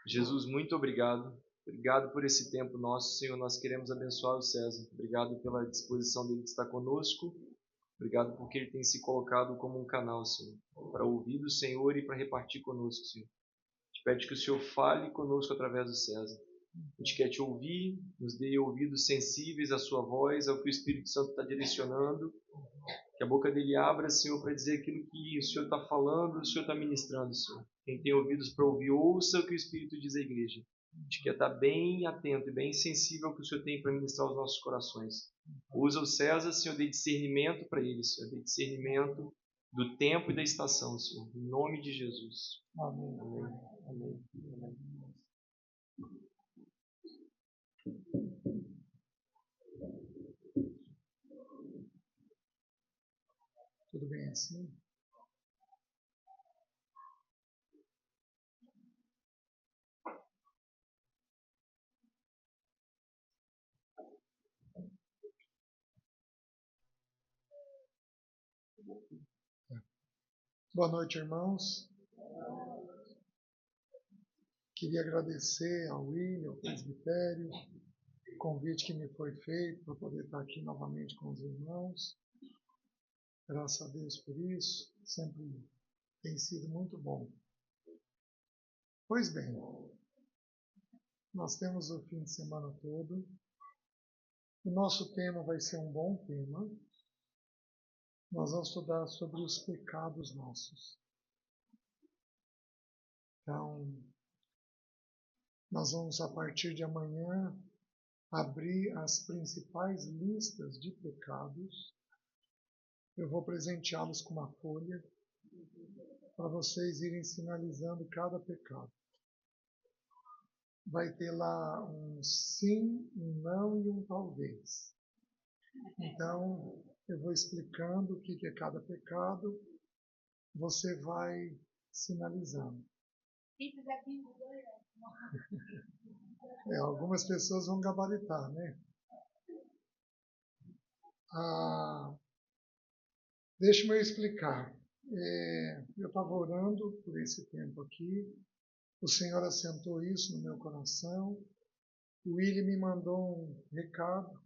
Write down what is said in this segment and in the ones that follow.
Jesus, muito obrigado. Obrigado por esse tempo nosso, Senhor. Nós queremos abençoar o César. Obrigado pela disposição dele de estar conosco. Obrigado porque ele tem se colocado como um canal, Senhor, para ouvir do Senhor e para repartir conosco, Senhor. Te pede que o Senhor fale conosco através do César. A gente quer te ouvir, nos dê ouvidos sensíveis à sua voz, ao que o Espírito Santo está direcionando. Que a boca dele abra, Senhor, para dizer aquilo que o Senhor está falando, o Senhor está ministrando, Senhor. Quem tem ouvidos para ouvir, ouça o que o Espírito diz à igreja. A gente quer estar bem atento e bem sensível ao que o Senhor tem para ministrar aos nossos corações. Usa o César, Senhor, dê discernimento para ele, Senhor, dê discernimento do tempo e da estação, Senhor. Em nome de Jesus. Amém. Amém. Amém. Amém. Tudo bem assim? Boa noite, irmãos. Queria agradecer ao William, ao presbitério, o convite que me foi feito para poder estar aqui novamente com os irmãos. Graças a Deus por isso, sempre tem sido muito bom. Pois bem, nós temos o fim de semana todo. O nosso tema vai ser um bom tema. Nós vamos estudar sobre os pecados nossos. Então, nós vamos, a partir de amanhã, abrir as principais listas de pecados. Eu vou presenteá-los com uma folha para vocês irem sinalizando cada pecado. Vai ter lá um sim, um não e um talvez. Então, eu vou explicando o que é cada pecado, você vai sinalizando. Algumas pessoas vão gabaritar, né? Deixa-me eu explicar. Eu estava orando por esse tempo aqui, o Senhor assentou isso no meu coração, o William me mandou um recado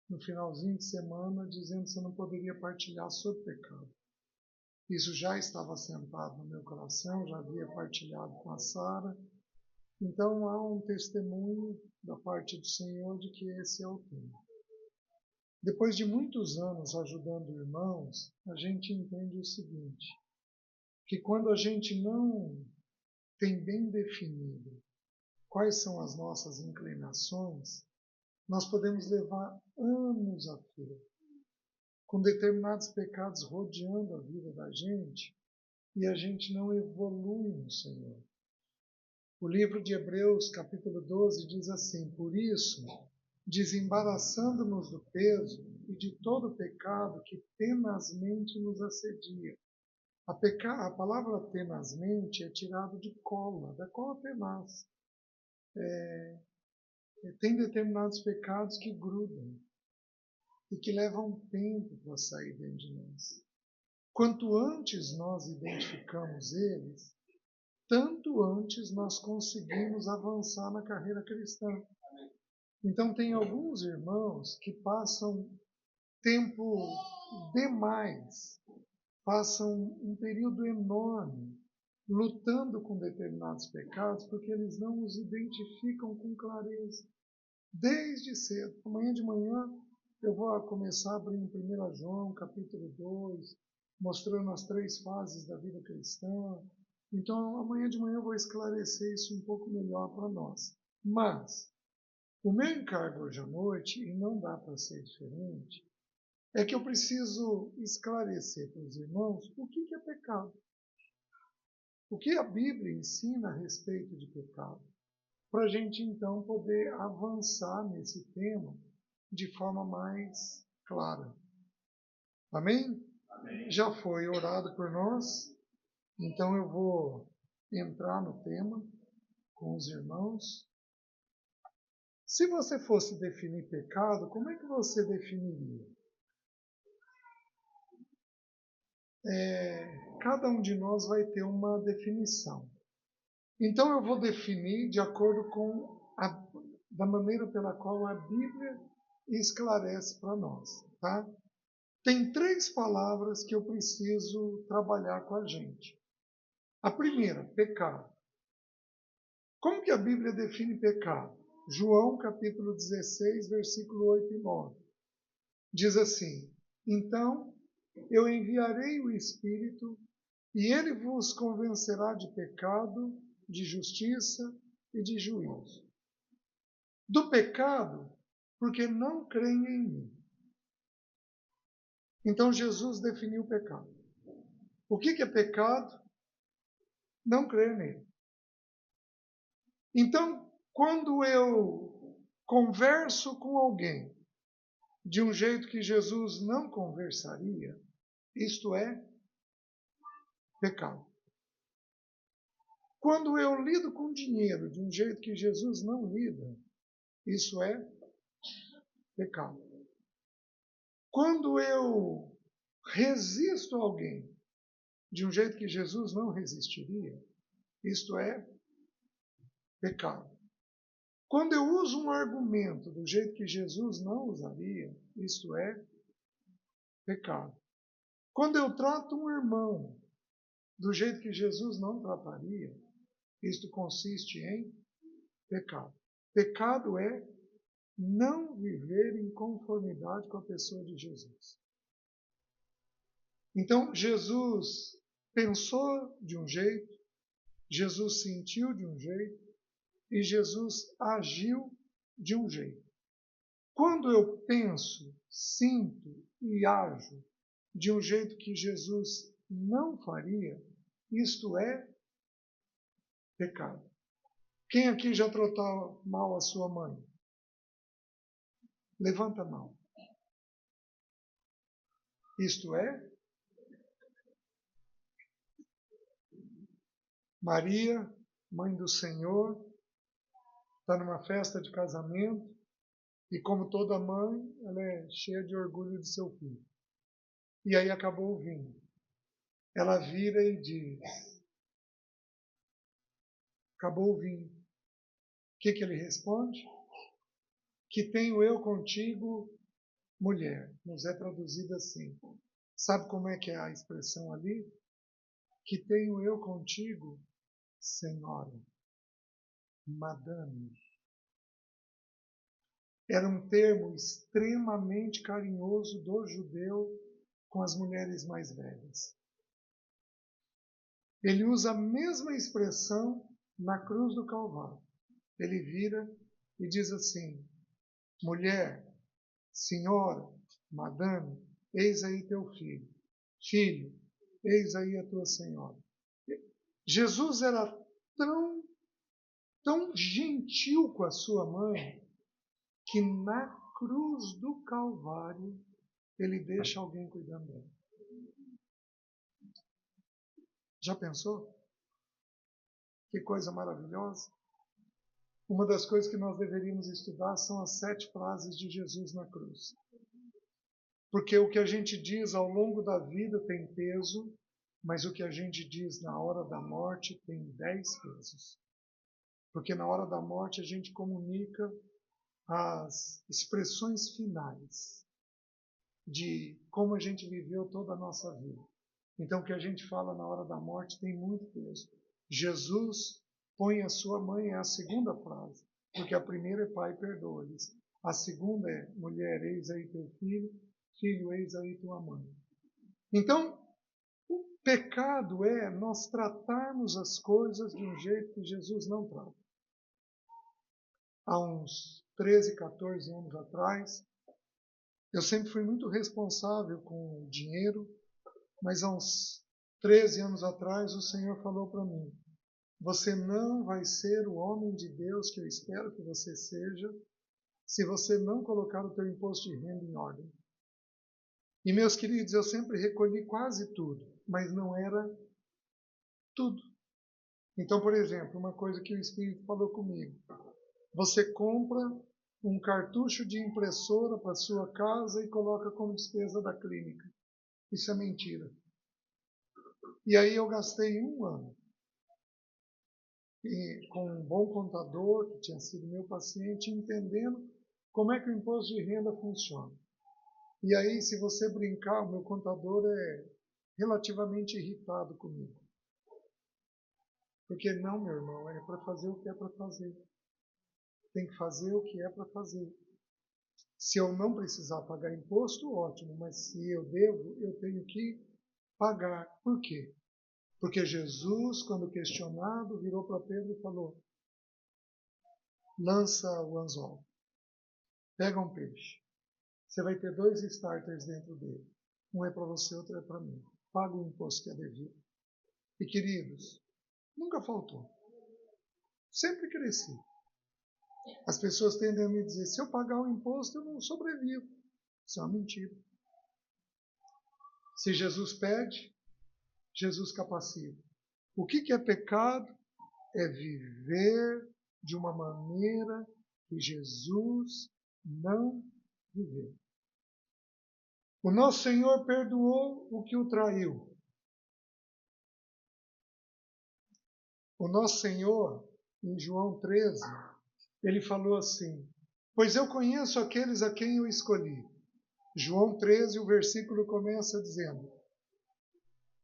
no finalzinho de semana dizendo que você não poderia partilhar sobre pecado. Isso já estava assentado no meu coração, já havia partilhado com a Sara. Então há um testemunho da parte do Senhor de que esse é o tema. Depois de muitos anos ajudando irmãos, a gente entende o seguinte, que quando a gente não tem bem definido quais são as nossas inclinações, nós podemos levar anos a fio, com determinados pecados rodeando a vida da gente, e a gente não evolui no Senhor. O livro de Hebreus, capítulo 12, diz assim, por isso, desembaraçando-nos do peso e de todo o pecado que tenazmente nos assedia. A palavra tenazmente é tirada de cola, da cola tenaz. Tem determinados pecados que grudam e que levam tempo para sair dentro de nós. Quanto antes nós identificamos eles, tanto antes nós conseguimos avançar na carreira cristã. Então tem alguns irmãos que passam tempo demais, passam um período enorme lutando com determinados pecados porque eles não os identificam com clareza. Desde cedo, amanhã de manhã, eu vou começar abrindo 1 João, capítulo 2, mostrando as 3 fases da vida cristã. Então, amanhã de manhã eu vou esclarecer isso um pouco melhor para nós. Mas, o meu encargo hoje à noite, e não dá para ser diferente, é que eu preciso esclarecer para os irmãos o que é pecado. O que a Bíblia ensina a respeito de pecado. Para a gente, então, poder avançar nesse tema de forma mais clara. Amém? Amém? Já foi orado por nós, então eu vou entrar no tema com os irmãos. Se você fosse definir pecado, como é que você definiria? Cada um de nós vai ter uma definição. Então eu vou definir de acordo com da maneira pela qual a Bíblia esclarece para nós, tá? Tem 3 palavras que eu preciso trabalhar com a gente. A primeira, pecado. Como que a Bíblia define pecado? João capítulo 16, versículo 8 e 9. Diz assim: Então eu enviarei o Espírito, e ele vos convencerá de pecado, de justiça e de juízo. Do pecado, porque não creem em mim. Então Jesus definiu o pecado. O que é pecado? Não crer nele. Então, quando eu converso com alguém de um jeito que Jesus não conversaria, isto é pecado. Quando eu lido com dinheiro de um jeito que Jesus não lida, isso é pecado. Quando eu resisto a alguém de um jeito que Jesus não resistiria, isto é pecado. Quando eu uso um argumento do jeito que Jesus não usaria, isto é pecado. Quando eu trato um irmão do jeito que Jesus não trataria, isto consiste em pecado. Pecado é não viver em conformidade com a pessoa de Jesus. Então, Jesus pensou de um jeito, Jesus sentiu de um jeito e Jesus agiu de um jeito. Quando eu penso, sinto e ajo de um jeito que Jesus não faria, isto é pecado. Quem aqui já tratou mal a sua mãe? Levanta a mão. Isto é Maria, mãe do Senhor, está numa festa de casamento e, como toda mãe, ela é cheia de orgulho de seu filho. E aí acabou o vinho. Ela vira e diz: acabou o vinho. O que ele responde? Que tenho eu contigo, mulher. Nos é traduzido assim. Sabe como é que é a expressão ali? Que tenho eu contigo, senhora, madame. Era um termo extremamente carinhoso do judeu com as mulheres mais velhas. Ele usa a mesma expressão na cruz do Calvário. Ele vira e diz assim: mulher, senhora, madame, eis aí teu filho. Filho, eis aí a tua senhora. Jesus era tão gentil com a sua mãe que na cruz do Calvário ele deixa alguém cuidando dela. Já pensou? Que coisa maravilhosa. Uma das coisas que nós deveríamos estudar são as 7 frases de Jesus na cruz. Porque o que a gente diz ao longo da vida tem peso, mas o que a gente diz na hora da morte tem 10 pesos. Porque na hora da morte a gente comunica as expressões finais de como a gente viveu toda a nossa vida. Então o que a gente fala na hora da morte tem muito peso. Jesus põe a sua mãe, é a segunda frase, porque a primeira é pai, perdoa-lhes. A segunda é mulher, eis aí teu filho, filho, eis aí tua mãe. Então, o pecado é nós tratarmos as coisas de um jeito que Jesus não trata. Há uns 13, 14 anos atrás, eu sempre fui muito responsável com o dinheiro, mas há uns 13 anos atrás o Senhor falou para mim: você não vai ser o homem de Deus que eu espero que você seja se você não colocar o teu imposto de renda em ordem. E, meus queridos, eu sempre recolhi quase tudo, mas não era tudo. Então, por exemplo, uma coisa que o Espírito falou comigo: você compra um cartucho de impressora para sua casa e coloca como despesa da clínica. Isso é mentira. E aí eu gastei 1 ano e com um bom contador, que tinha sido meu paciente, entendendo como é que o imposto de renda funciona. E aí, se você brincar, o meu contador é relativamente irritado comigo. Porque não, meu irmão, é para fazer o que é para fazer. Tem que fazer o que é para fazer. Se eu não precisar pagar imposto, ótimo, mas se eu devo, eu tenho que pagar. Por quê? Porque Jesus, quando questionado, virou para Pedro e falou: lança o anzol, pega um peixe. Você vai ter 2 starters dentro dele. Um é para você, outro é para mim. Paga o imposto que é devido. E queridos, nunca faltou. Sempre cresci. As pessoas tendem a me dizer: se eu pagar o imposto, eu não sobrevivo. Isso é uma mentira. Se Jesus pede, Jesus capacita. O que é pecado? É viver de uma maneira que Jesus não viveu. O nosso Senhor perdoou o que o traiu. O nosso Senhor, em João 13, ele falou assim: pois eu conheço aqueles a quem eu escolhi. João 13, o versículo começa dizendo: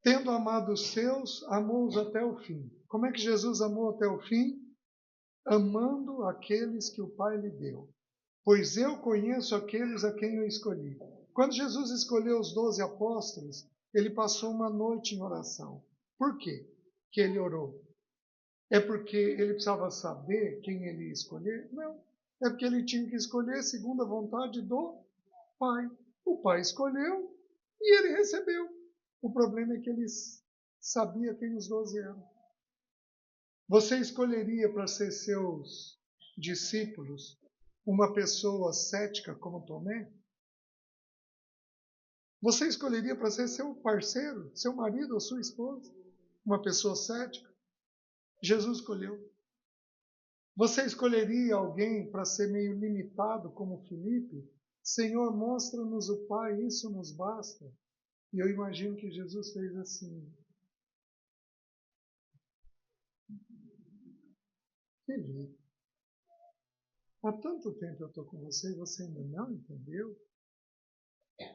tendo amado os seus, amou-os até o fim. Como é que Jesus amou até o fim? Amando aqueles que o Pai lhe deu. Pois eu conheço aqueles a quem eu escolhi. Quando Jesus escolheu os 12 apóstolos, ele passou uma noite em oração. Por quê que ele orou? É porque ele precisava saber quem ele ia escolher? Não. É porque ele tinha que escolher segundo a vontade do Pai. O Pai escolheu e ele recebeu. O problema é que ele sabia quem os 12 eram. Você escolheria para ser seus discípulos uma pessoa cética como Tomé? Você escolheria para ser seu parceiro, seu marido ou sua esposa, uma pessoa cética? Jesus escolheu. Você escolheria alguém para ser meio limitado como Filipe? Senhor, mostra-nos o Pai, isso nos basta. E eu imagino que Jesus fez assim: Filipe, há tanto tempo eu estou com você e você ainda não entendeu?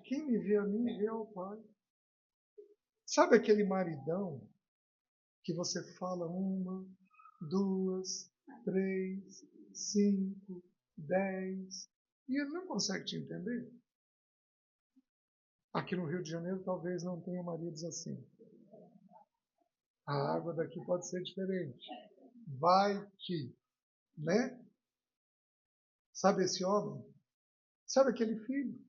Quem me vê a mim, vê ao Pai. Sabe aquele maridão que você fala 1, 2, 3, 5, 10 e ele não consegue te entender? Aqui no Rio de Janeiro talvez não tenha maridos assim. A água daqui pode ser diferente. Vai que, né? Sabe esse homem? Sabe aquele filho?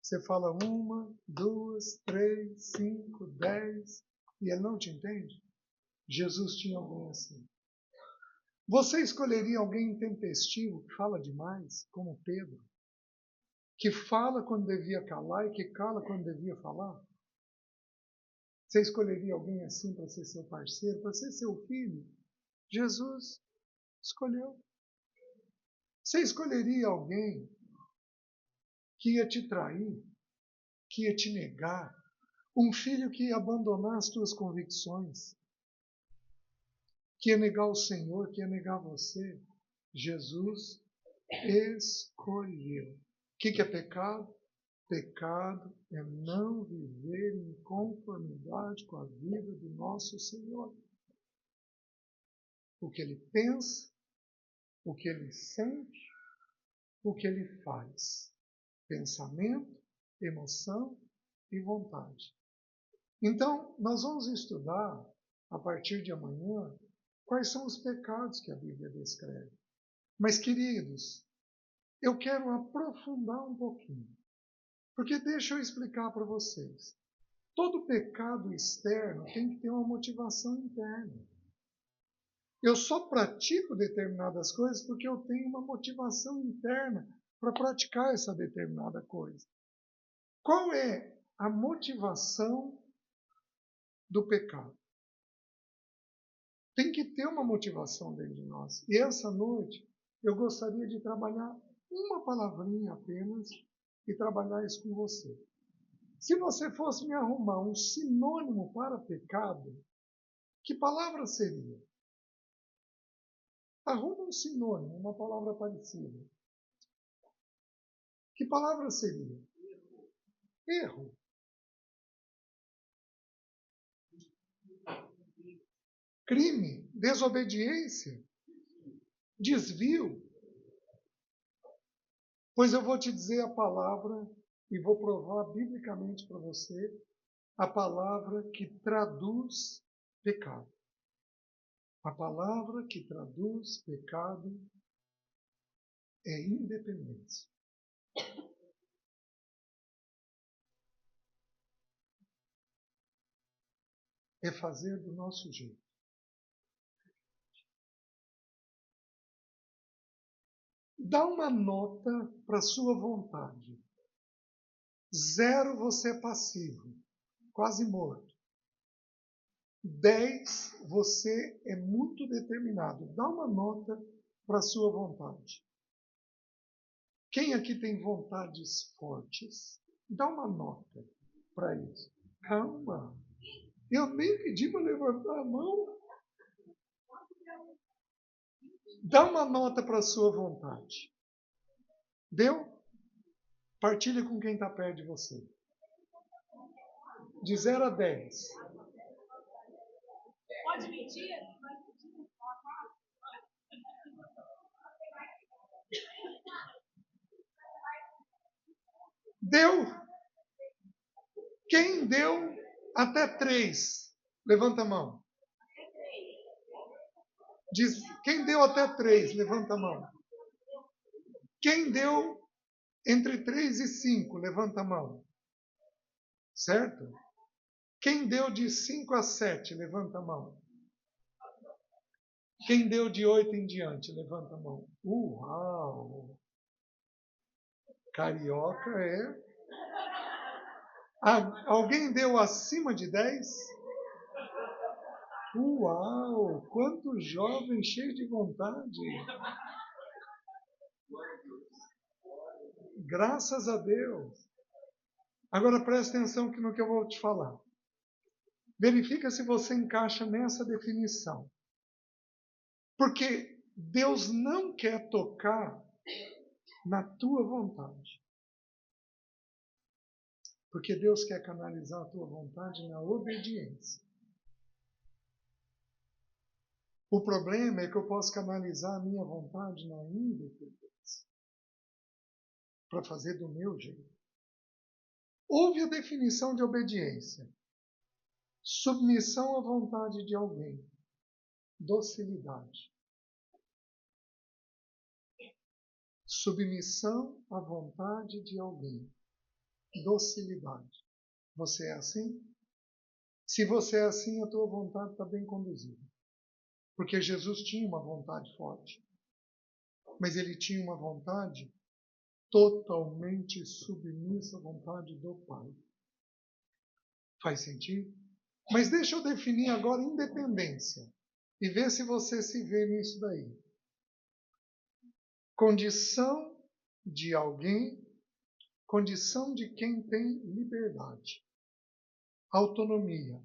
Você fala 1, 2, 3, 5, 10 e ele não te entende? Jesus tinha alguém assim. Você escolheria alguém intempestivo que fala demais, como Pedro? Que fala quando devia calar e que cala quando devia falar? Você escolheria alguém assim para ser seu parceiro, para ser seu filho? Jesus escolheu. Você escolheria alguém que ia te trair, que ia te negar? Um filho que ia abandonar as tuas convicções, que ia negar o Senhor, que ia negar você? Jesus escolheu. O que é pecado? Pecado é não viver em conformidade com a vida do nosso Senhor. O que ele pensa, o que ele sente, o que ele faz. Pensamento, emoção e vontade. Então, nós vamos estudar, a partir de amanhã, quais são os pecados que a Bíblia descreve. Mas, queridos, eu quero aprofundar um pouquinho. Porque deixa eu explicar para vocês. Todo pecado externo tem que ter uma motivação interna. Eu só pratico determinadas coisas porque eu tenho uma motivação interna para praticar essa determinada coisa. Qual é a motivação do pecado? Tem que ter uma motivação dentro de nós. E essa noite eu gostaria de trabalhar uma palavrinha apenas e trabalhar isso com você. Se você fosse me arrumar um sinônimo para pecado, que palavra seria? Arruma um sinônimo, uma palavra parecida. Que palavra seria? Erro. Crime, desobediência, desvio. Pois eu vou te dizer a palavra e vou provar biblicamente para você a palavra que traduz pecado. A palavra que traduz pecado é independência. É fazer do nosso jeito. Dá uma nota para a sua vontade. 0, você é passivo, quase morto. 10, você é muito determinado. Dá uma nota para a sua vontade. Quem aqui tem vontades fortes? Dá uma nota para isso. Calma. Eu nem pedi para levantar a mão. Dá uma nota para a sua vontade. Deu? Partilha com quem está perto de você. De 0 a 10. Pode mentir? Deu? Quem deu até 3? Levanta a mão. Quem deu até 3? Levanta a mão. Quem deu entre 3 e 5? Levanta a mão. Certo? Quem deu de 5 a 7? Levanta a mão. Quem deu de 8 em diante? Levanta a mão. Uau! Carioca é... Alguém deu acima de 10? Uau! Quanto jovem cheio de vontade! Graças a Deus! Agora preste atenção no que eu vou te falar. Verifica se você encaixa nessa definição. Porque Deus não quer tocar na tua vontade. Porque Deus quer canalizar a tua vontade na obediência. O problema é que eu posso canalizar a minha vontade na independência. Para fazer do meu jeito. Houve a definição de obediência. Submissão à vontade de alguém. Docilidade. Submissão à vontade de alguém. Docilidade. Você é assim? Se você é assim, a tua vontade está bem conduzida. Porque Jesus tinha uma vontade forte. Mas ele tinha uma vontade totalmente submissa à vontade do Pai. Faz sentido? Mas deixa eu definir agora independência. E ver se você se vê nisso daí. Condição de alguém, condição de quem tem liberdade, autonomia,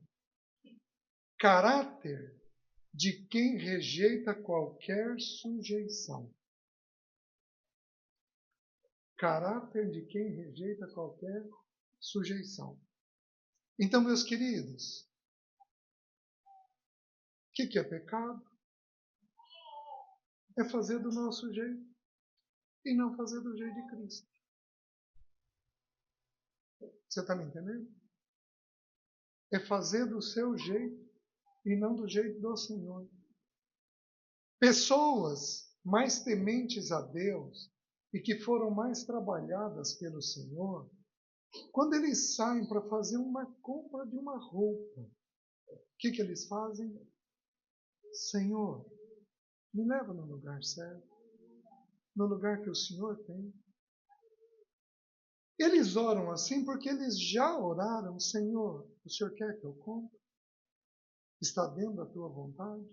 caráter de quem rejeita qualquer sujeição. Caráter de quem rejeita qualquer sujeição. Então, meus queridos, o que é pecado? É fazer do nosso jeito e não fazer do jeito de Cristo. Você está me entendendo? É fazer do seu jeito e não do jeito do Senhor. Pessoas mais tementes a Deus e que foram mais trabalhadas pelo Senhor, quando eles saem para fazer uma compra de uma roupa, o que eles fazem? Senhor, me leva no lugar certo, no lugar que o Senhor tem. Eles oram assim porque eles já oraram, Senhor, o Senhor quer que eu compre? Está dentro da tua vontade?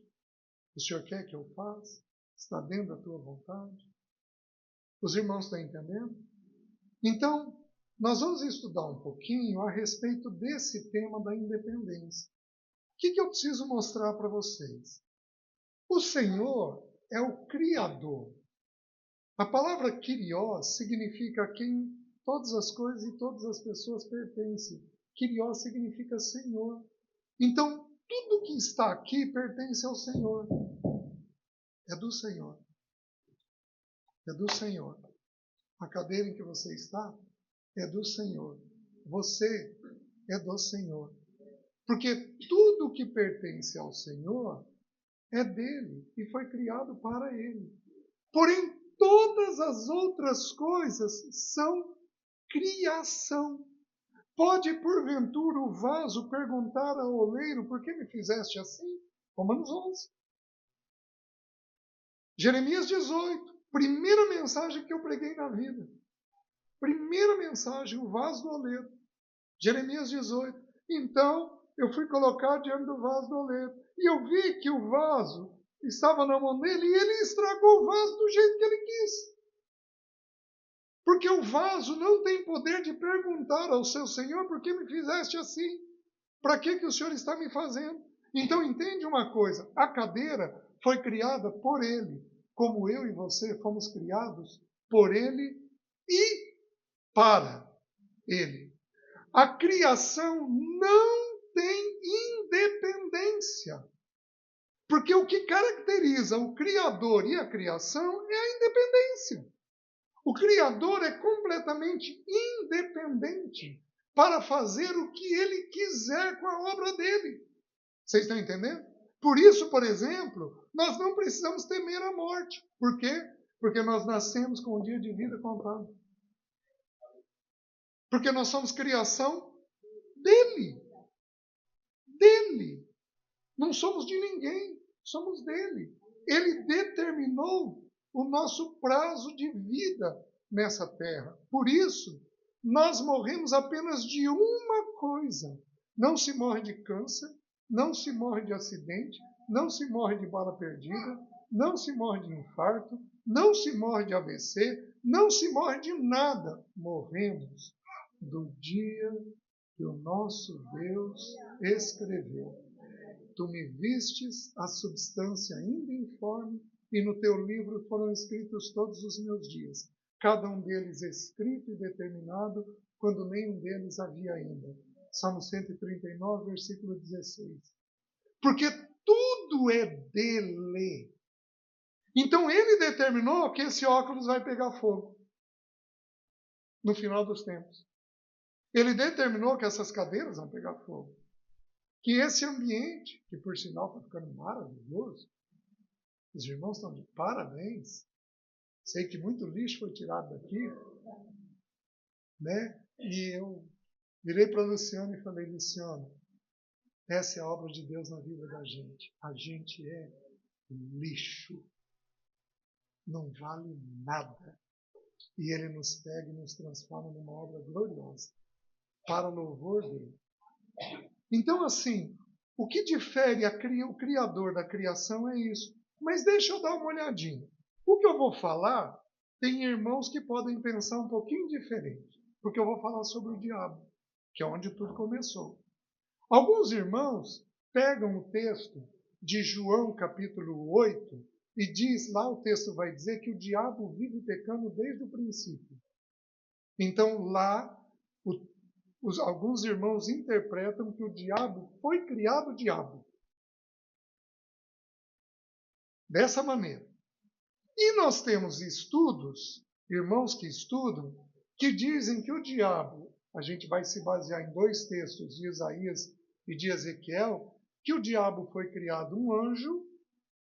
O Senhor quer que eu faça? Está dentro da tua vontade? Os irmãos estão entendendo? Então, nós vamos estudar um pouquinho a respeito desse tema da independência. O que eu preciso mostrar para vocês? O Senhor é o Criador. A palavra Kyrios significa a quem todas as coisas e todas as pessoas pertencem. Kyrios significa Senhor. Então, tudo que está aqui pertence ao Senhor. É do Senhor. É do Senhor. A cadeira em que você está é do Senhor. Você é do Senhor. Porque tudo que pertence ao Senhor é dele e foi criado para ele. Porém, todas as outras coisas são criação. Pode, porventura, o vaso perguntar ao oleiro, por que me fizeste assim? Romanos 11. Jeremias 18. Primeira mensagem que eu preguei na vida. Primeira mensagem, o vaso do oleiro. Jeremias 18. Então, eu fui colocar diante do vaso do oleiro. E eu vi que o vaso estava na mão dele e ele estragou o vaso do jeito que ele quis. Porque o vaso não tem poder de perguntar ao seu Senhor, por que me fizeste assim? Para que o Senhor está me fazendo? Então entende uma coisa, a cadeira foi criada por ele, como eu e você fomos criados por ele e para ele. A criação não tem independência. Porque o que caracteriza o Criador e a criação é a independência. O Criador é completamente independente para fazer o que ele quiser com a obra dele. Vocês estão entendendo? Por isso, por exemplo, nós não precisamos temer a morte. Por quê? Porque nós nascemos com um dia de vida contado. Porque nós somos criação dele. Dele. Não somos de ninguém, somos dele. Ele determinou o nosso prazo de vida nessa terra. Por isso, nós morremos apenas de uma coisa. Não se morre de câncer, não se morre de acidente, não se morre de bala perdida, não se morre de infarto, não se morre de AVC, não se morre de nada. Morremos do dia que o nosso Deus escreveu. Tu me vistes a substância ainda informe, e no teu livro foram escritos todos os meus dias, cada um deles escrito e determinado, quando nenhum deles havia ainda. Salmo 139, versículo 16. Porque tudo é dele. Então ele determinou que esse óculos vai pegar fogo no final dos tempos. Ele determinou que essas cadeiras vão pegar fogo. Que esse ambiente, que por sinal está ficando maravilhoso, os irmãos estão de parabéns. Sei que muito lixo foi tirado daqui, né? E eu virei para a Luciana e falei, Luciana, essa é a obra de Deus na vida da gente. A gente é lixo. Não vale nada. E Ele nos pega e nos transforma numa obra gloriosa, para o louvor dele. Então, assim, o que difere o Criador da criação é isso. Mas deixa eu dar uma olhadinha. O que eu vou falar, tem irmãos que podem pensar um pouquinho diferente. Porque eu vou falar sobre o diabo, que é onde tudo começou. Alguns irmãos pegam o texto de João capítulo 8 e diz, lá o texto vai dizer que o diabo vive pecando desde o princípio. Então lá alguns irmãos interpretam que o diabo foi criado diabo. Dessa maneira. E nós temos estudos, irmãos que estudam, que dizem que o diabo, a gente vai se basear em dois textos de Isaías e de Ezequiel, que o diabo foi criado um anjo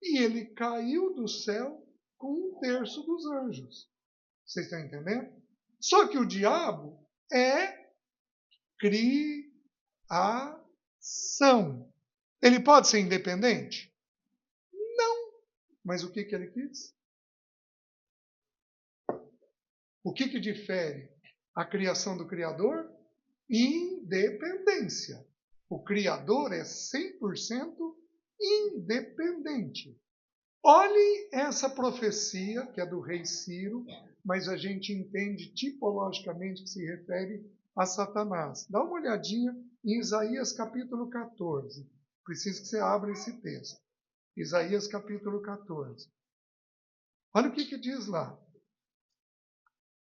e ele caiu do céu com 1/3 dos anjos. Vocês estão entendendo? Só que o diabo é criação. Ele pode ser independente? Não. Mas o que ele quis? O que difere a criação do Criador? Independência. O Criador é 100% independente. Olhe essa profecia, que é do rei Ciro, mas a gente entende tipologicamente que se refere a Satanás. Dá uma olhadinha em Isaías capítulo 14. Preciso que você abra esse texto. Isaías capítulo 14. Olha o que diz lá.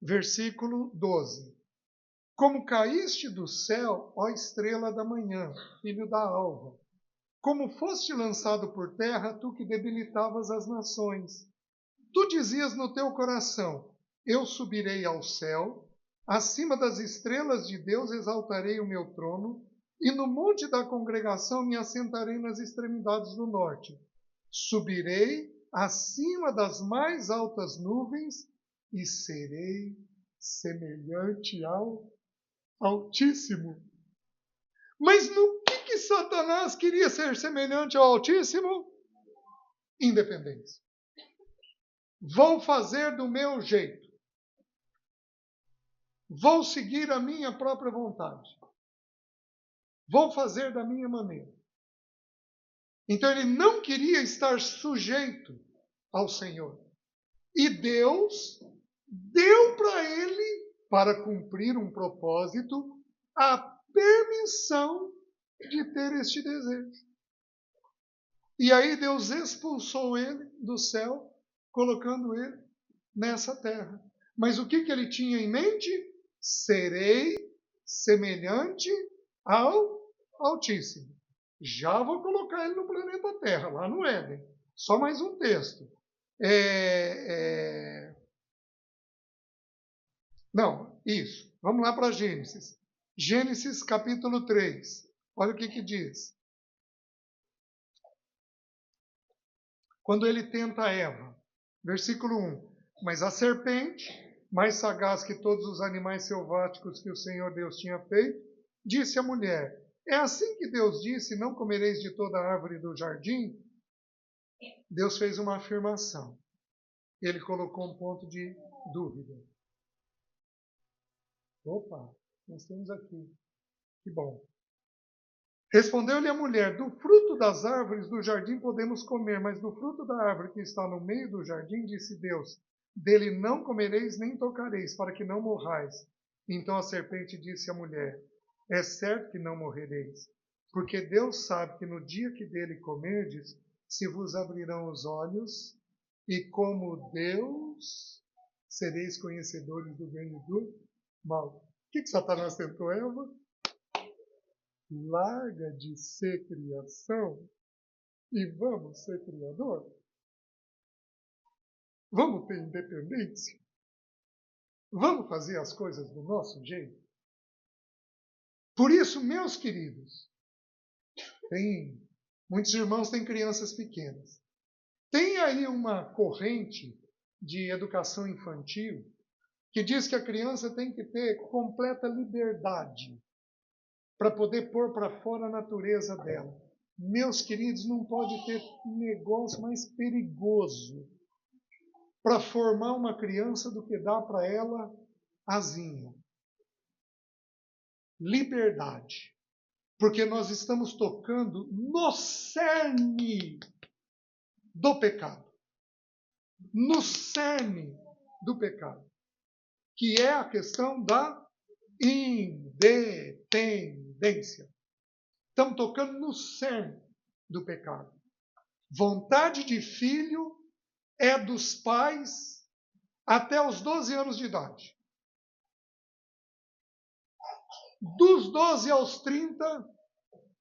Versículo 12. Como caíste do céu, ó estrela da manhã, filho da alva. Como foste lançado por terra, tu que debilitavas as nações. Tu dizias no teu coração, eu subirei ao céu, acima das estrelas de Deus exaltarei o meu trono, e no monte da congregação me assentarei nas extremidades do norte. Subirei acima das mais altas nuvens e serei semelhante ao Altíssimo. Mas no que Satanás queria ser semelhante ao Altíssimo? Independência. Vou fazer do meu jeito. Vou seguir a minha própria vontade. Vou fazer da minha maneira. Então ele não queria estar sujeito ao Senhor. E Deus deu para ele, para cumprir um propósito, a permissão de ter este desejo. E aí Deus expulsou ele do céu, colocando ele nessa terra. Mas o que ele tinha em mente? Serei semelhante ao Altíssimo. Já vou colocar ele no planeta Terra, lá no Éden. Só mais um texto. Não, isso. Vamos lá para Gênesis. Gênesis capítulo 3. Olha o que diz. Quando ele tenta Eva. Versículo 1. Mas a serpente, mais sagaz que todos os animais selváticos que o Senhor Deus tinha feito, disse à mulher, é assim que Deus disse, não comereis de toda a árvore do jardim? Deus fez uma afirmação. Ele colocou um ponto de dúvida. Opa, nós temos aqui. Que bom. Respondeu-lhe a mulher, do fruto das árvores do jardim podemos comer, mas do fruto da árvore que está no meio do jardim, disse Deus, dele não comereis nem tocareis, para que não morrais. Então a serpente disse à mulher, é certo que não morrereis, porque Deus sabe que no dia que dele comerdes, se vos abrirão os olhos, e como Deus, sereis conhecedores do bem e do mal. O que Satanás tentou Eva? Larga de ser criação e vamos ser criador? Vamos ter independência? Vamos fazer as coisas do nosso jeito? Por isso, meus queridos, muitos irmãos têm crianças pequenas. Tem aí uma corrente de educação infantil que diz que a criança tem que ter completa liberdade para poder pôr para fora a natureza dela. Meus queridos, não pode ter negócio mais perigoso para formar uma criança do que dar para ela asinha. Liberdade. Porque nós estamos tocando no cerne do pecado. No cerne do pecado. Que é a questão da independência. Estamos tocando no cerne do pecado. Vontade de filho é dos pais até os 12 anos de idade. Dos 12 aos 30,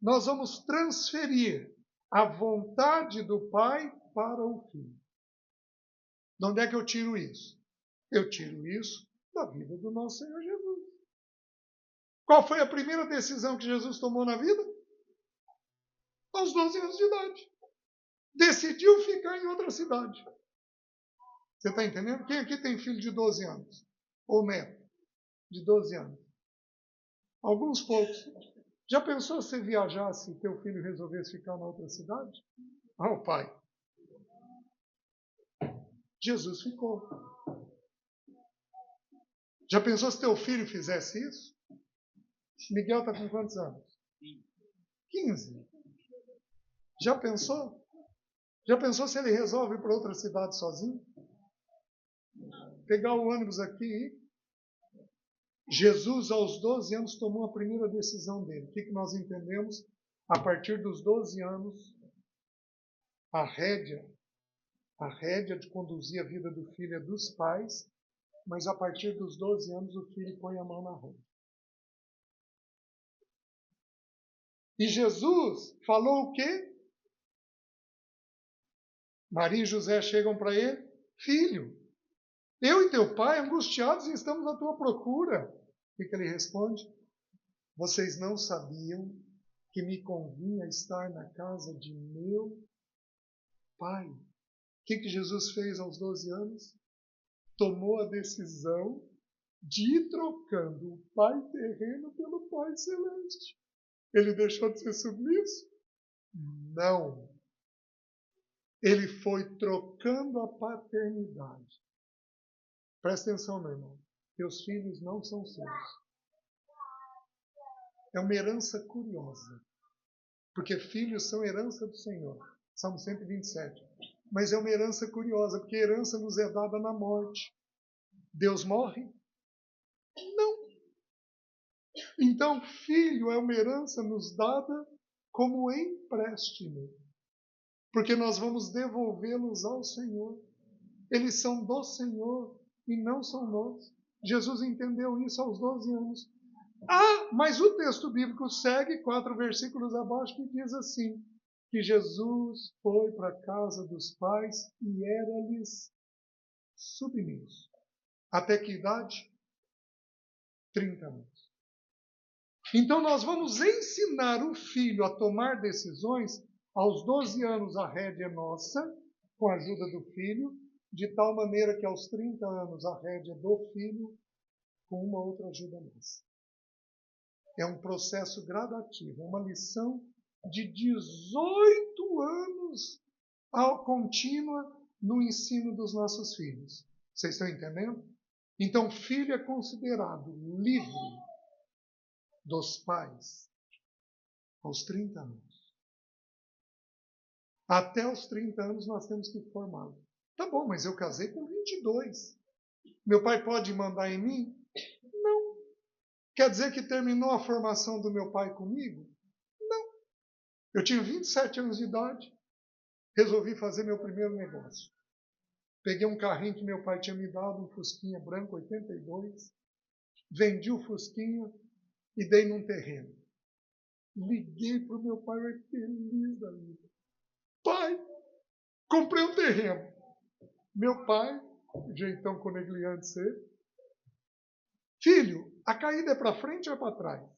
nós vamos transferir a vontade do pai para o filho. De onde é que eu tiro isso? Eu tiro isso da vida do nosso Senhor Jesus. Qual foi a primeira decisão que Jesus tomou na vida? Aos 12 anos de idade. Decidiu ficar em outra cidade. Você está entendendo? Quem aqui tem filho de 12 anos? Ou neto de 12 anos? Alguns poucos. Já pensou se você viajasse e teu filho resolvesse ficar na outra cidade? Ah, o pai. Jesus ficou. Já pensou se teu filho fizesse isso? Miguel está com quantos anos? 15. Já pensou? Já pensou se ele resolve ir para outra cidade sozinho? Pegar o ônibus aqui e ir? Jesus, aos 12 anos, tomou a primeira decisão dele. O que nós entendemos? A partir dos 12 anos, a rédea A rédea de conduzir a vida do filho é dos pais, mas a partir dos 12 anos o filho põe a mão na rédea. E Jesus falou o quê? Maria e José chegam para ele: filho, eu e teu pai, angustiados, estamos à tua procura. O que ele responde? Vocês não sabiam que me convinha estar na casa de meu pai. O que Jesus fez aos 12 anos? Tomou a decisão de ir trocando o pai terreno pelo pai celeste. Ele deixou de ser submisso? Não. Ele foi trocando a paternidade. Presta atenção, meu irmão. Teus filhos não são seus. É uma herança curiosa. Porque filhos são herança do Senhor. Salmo 127. Mas é uma herança curiosa, porque a herança nos é dada na morte. Deus morre? Não. Então, filho é uma herança nos dada como empréstimo. Porque nós vamos devolvê-los ao Senhor. Eles são do Senhor e não são nossos. Jesus entendeu isso aos 12 anos. Mas o texto bíblico segue 4 versículos abaixo que diz assim, que Jesus foi para a casa dos pais e era-lhes submisso. Até que idade? 30 anos. Então nós vamos ensinar o filho a tomar decisões. Aos 12 anos a rédea é nossa, com a ajuda do filho, de tal maneira que aos 30 anos a rédea é do filho, com uma outra ajuda nossa. É um processo gradativo, é uma lição de 18 anos contínua no ensino dos nossos filhos. Vocês estão entendendo? Então, filho é considerado livre dos pais aos 30 anos. Até os 30 anos nós temos que formá-lo. Tá bom, mas eu casei com 22. Meu pai pode mandar em mim? Não. Quer dizer que terminou a formação do meu pai comigo? Não. Eu tinha 27 anos de idade, resolvi fazer meu primeiro negócio. Peguei um carrinho que meu pai tinha me dado, um Fusquinha branco 82, vendi o Fusquinha e dei num terreno. Liguei para o meu pai, eu feliz da vida. Pai, comprei um terreno. Meu pai, jeitão conegliante ser, filho, a caída é para frente ou é para trás?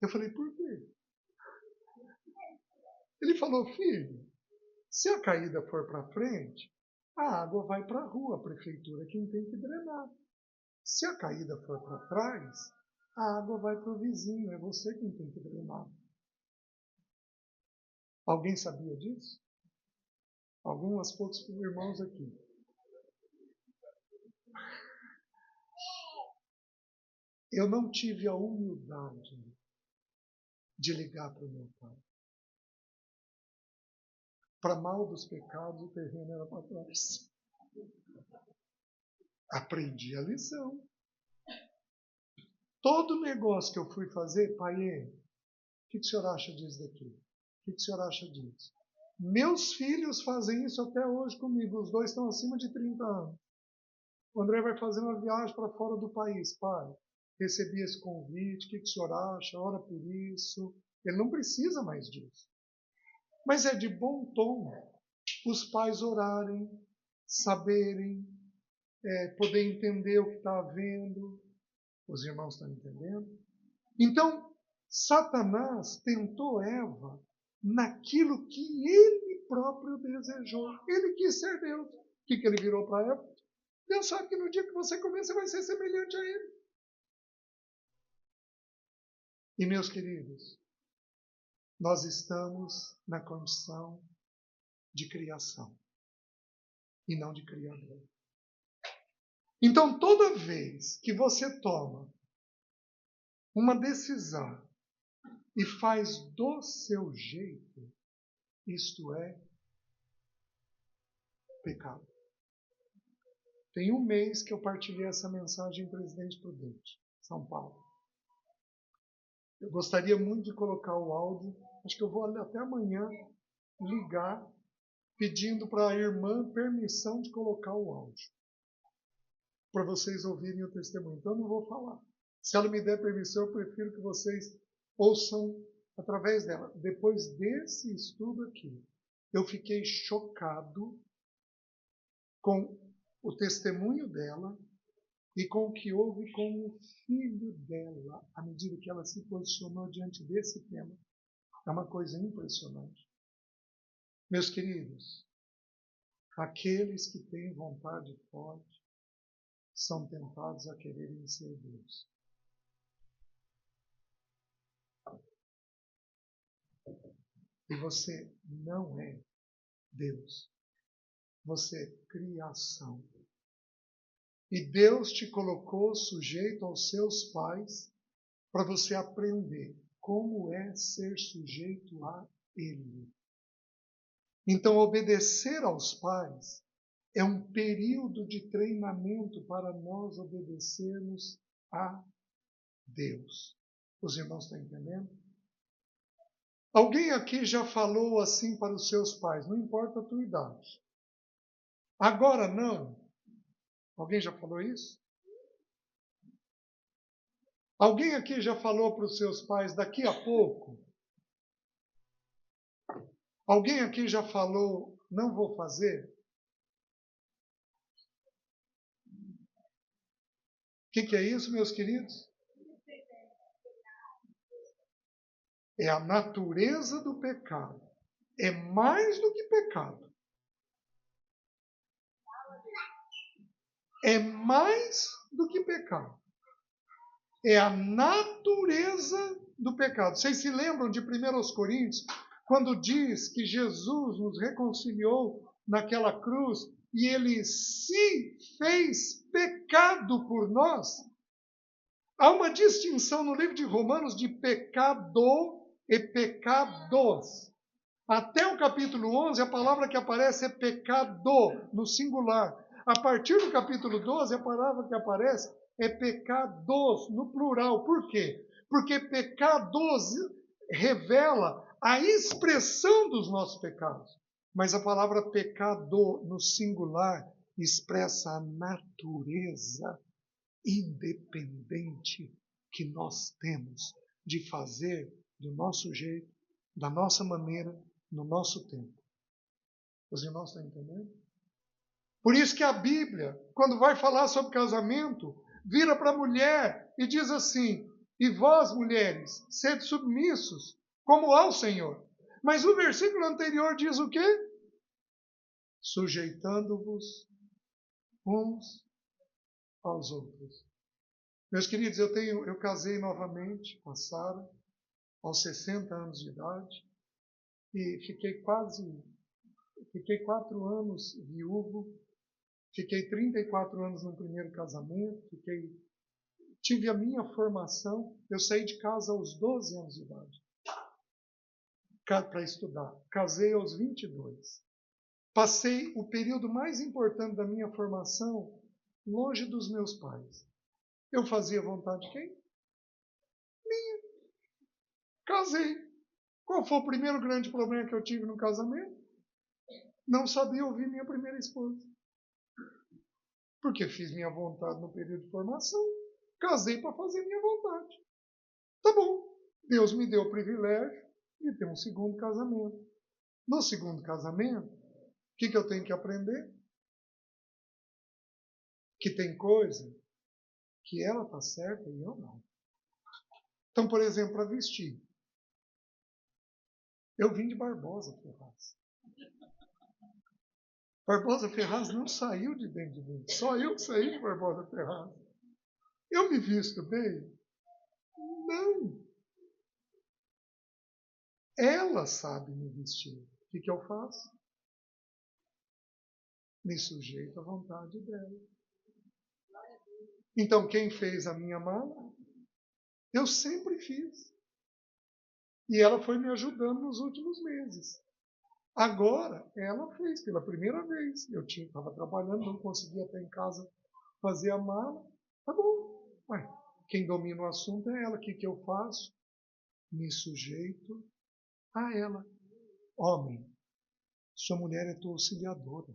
Eu falei, por quê? Ele falou, filho, se a caída for para frente, a água vai para a rua, a prefeitura é quem tem que drenar. Se a caída for para trás, a água vai para o vizinho, é você quem tem que drenar. Alguém sabia disso? Alguns poucos irmãos aqui. Eu não tive a humildade de ligar para o meu pai. Para mal dos pecados, o terreno era para trás. Aprendi a lição. Todo negócio que eu fui fazer, pai, o que o senhor acha disso daqui? O que o senhor acha disso? Meus filhos fazem isso até hoje comigo. Os dois estão acima de 30 anos. O André vai fazer uma viagem para fora do país. Pai, recebi esse convite, o que o senhor acha? Ora por isso. Ele não precisa mais disso. Mas é de bom tom os pais orarem, saberem, poder entender o que está havendo. Os irmãos estão entendendo? Então, Satanás tentou Eva naquilo que ele próprio desejou. Ele quis ser Deus. O que ele virou para Eva? Deus sabe que no dia que você comer, você vai ser semelhante a ele. E, meus queridos, nós estamos na condição de criação e não de criador. Então, toda vez que você toma uma decisão e faz do seu jeito, isto é pecado. Tem um mês que eu partilhei essa mensagem em Presidente Prudente, São Paulo. Eu gostaria muito de colocar o áudio, acho que eu vou até amanhã ligar pedindo para a irmã permissão de colocar o áudio, para vocês ouvirem o testemunho. Então eu não vou falar. Se ela me der permissão, eu prefiro que vocês ouçam através dela. Depois desse estudo aqui, eu fiquei chocado com o testemunho dela e com o que houve com o filho dela, à medida que ela se posicionou diante desse tema. É uma coisa impressionante. Meus queridos, aqueles que têm vontade forte são tentados a quererem ser Deus. E você não é Deus. Você é criação. E Deus te colocou sujeito aos seus pais para você aprender como é ser sujeito a Ele. Então, obedecer aos pais é um período de treinamento para nós obedecermos a Deus. Os irmãos estão entendendo? Alguém aqui já falou assim para os seus pais, não importa a tua idade. Agora não. Alguém já falou isso? Alguém aqui já falou para os seus pais daqui a pouco? Alguém aqui já falou, não vou fazer? O que é isso, meus queridos? É a natureza do pecado. É mais do que pecado. É mais do que pecado. É a natureza do pecado. Vocês se lembram de 1 Coríntios, quando diz que Jesus nos reconciliou naquela cruz e ele se fez pecado por nós? Há uma distinção no livro de Romanos de pecado e pecados. Até o capítulo 11, a palavra que aparece é pecado, no singular. A partir do capítulo 12, a palavra que aparece é pecados, no plural. Por quê? Porque pecados revela a expressão dos nossos pecados. Mas a palavra pecado, no singular, expressa a natureza independente que nós temos de fazer do nosso jeito, da nossa maneira, no nosso tempo. Os irmãos estão entendendo? Por isso que a Bíblia, quando vai falar sobre casamento, vira para a mulher e diz assim: e vós, mulheres, sede submissos, como ao Senhor. Mas o versículo anterior diz o quê? Sujeitando-vos uns aos outros. Meus queridos, eu casei novamente com a Sara, aos 60 anos de idade, e fiquei 4 anos viúvo, fiquei 34 anos no primeiro casamento, tive a minha formação, eu saí de casa aos 12 anos de idade para estudar, casei aos 22. Passei o período mais importante da minha formação longe dos meus pais. Eu fazia vontade de quem? Minha. Casei. Qual foi o primeiro grande problema que eu tive no casamento? Não sabia ouvir minha primeira esposa. Porque fiz minha vontade no período de formação. Casei para fazer minha vontade. Tá bom. Deus me deu o privilégio de ter um segundo casamento. No segundo casamento, o que eu tenho que aprender? Que tem coisa que ela está certa e eu não. Então, por exemplo, para vestir. Eu vim de Barbosa Ferraz. Barbosa Ferraz não saiu de dentro de mim. Só eu saí de Barbosa Ferraz. Eu me visto bem? Não. Ela sabe me vestir. O que eu faço? Me sujeito à vontade dela. Então, quem fez a minha mala? Eu sempre fiz. E ela foi me ajudando nos últimos meses. Agora, ela fez pela primeira vez. Eu estava trabalhando, não conseguia estar em casa fazer a mala. Tá bom. Ué, quem domina o assunto é ela. O que eu faço? Me sujeito a ela. Homem, Sua mulher é tua auxiliadora.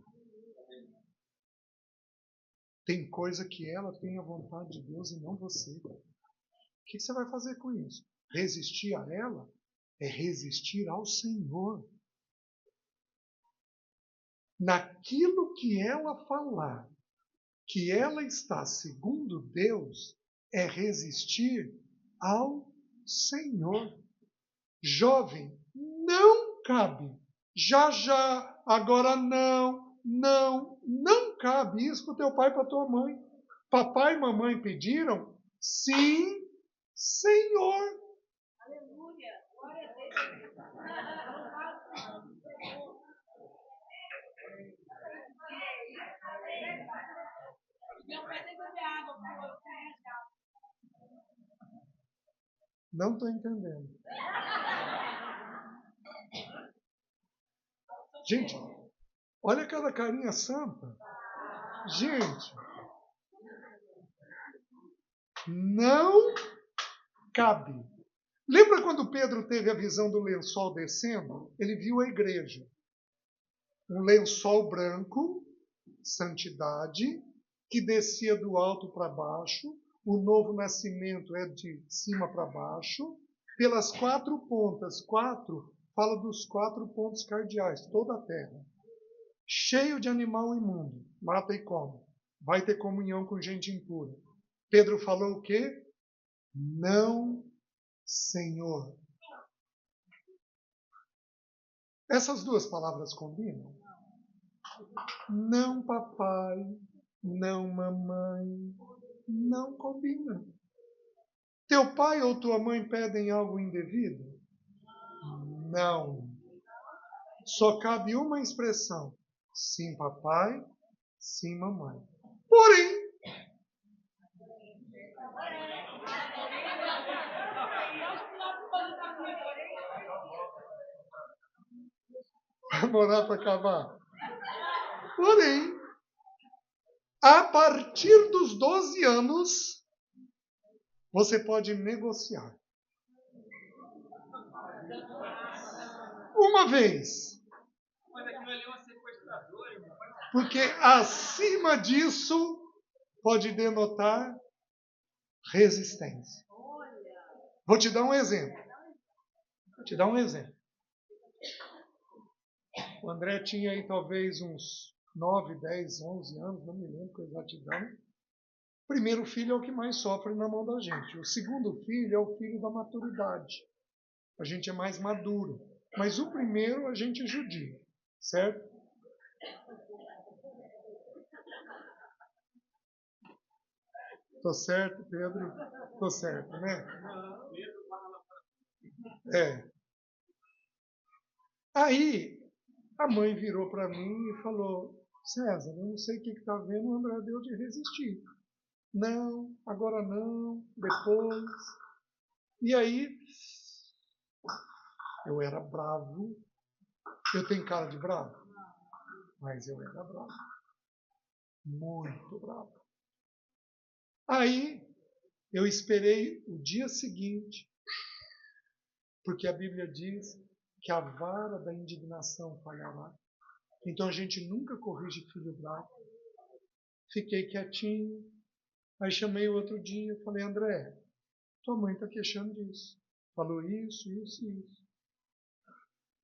Tem coisa que ela tem a vontade de Deus e não você. O que você vai fazer com isso? Resistir a ela é resistir ao Senhor. Naquilo que ela falar, que ela está segundo Deus, é resistir ao Senhor. Jovem, não cabe. Já, agora não cabe isso para o teu pai e para a tua mãe. Papai e mamãe pediram, sim, Senhor. Aleluia, glória a Deus. Meu pai tem que beber água, Não estou entendendo. Gente, olha aquela carinha santa. Gente, não cabe. Lembra quando Pedro teve a visão do lençol descendo? Ele viu a igreja. Um lençol branco, santidade, que descia do alto para baixo. O novo nascimento é de cima para baixo. Pelas 4 pontas, 4 fala dos 4 pontos cardeais, toda a terra. Cheio de animal imundo, mata e come. Vai ter comunhão com gente impura. Pedro falou o quê? Não, Senhor. Essas duas palavras combinam? Não, papai, não, mamãe, não combina. Teu pai ou tua mãe pedem algo indevido? Não. Só cabe uma expressão. Sim, papai, sim, mamãe. Porém, vai morar para acabar. Porém, a partir dos 12 anos, você pode negociar. Uma vez. Porque acima disso pode denotar resistência. Vou te dar um exemplo. O André tinha aí talvez uns 9, 10, 11 anos, não me lembro com exatidão. O primeiro filho é o que mais sofre na mão da gente. O segundo filho é o filho da maturidade. A gente é mais maduro. Mas o primeiro a gente judia, certo? Tô certo, Pedro? Tô certo, né? É. Aí, a mãe virou para mim e falou, César, eu não sei o que está vendo, o André deu de resistir. Não, agora não, depois. E aí, eu era bravo. Eu tenho cara de bravo? Mas eu era bravo. Muito bravo. Aí, eu esperei o dia seguinte, porque a Bíblia diz que a vara da indignação falhará. Então a gente nunca corrige filho bravo. Fiquei quietinho. Aí chamei o outro dia, falei, André, tua mãe está queixando disso. Falou isso.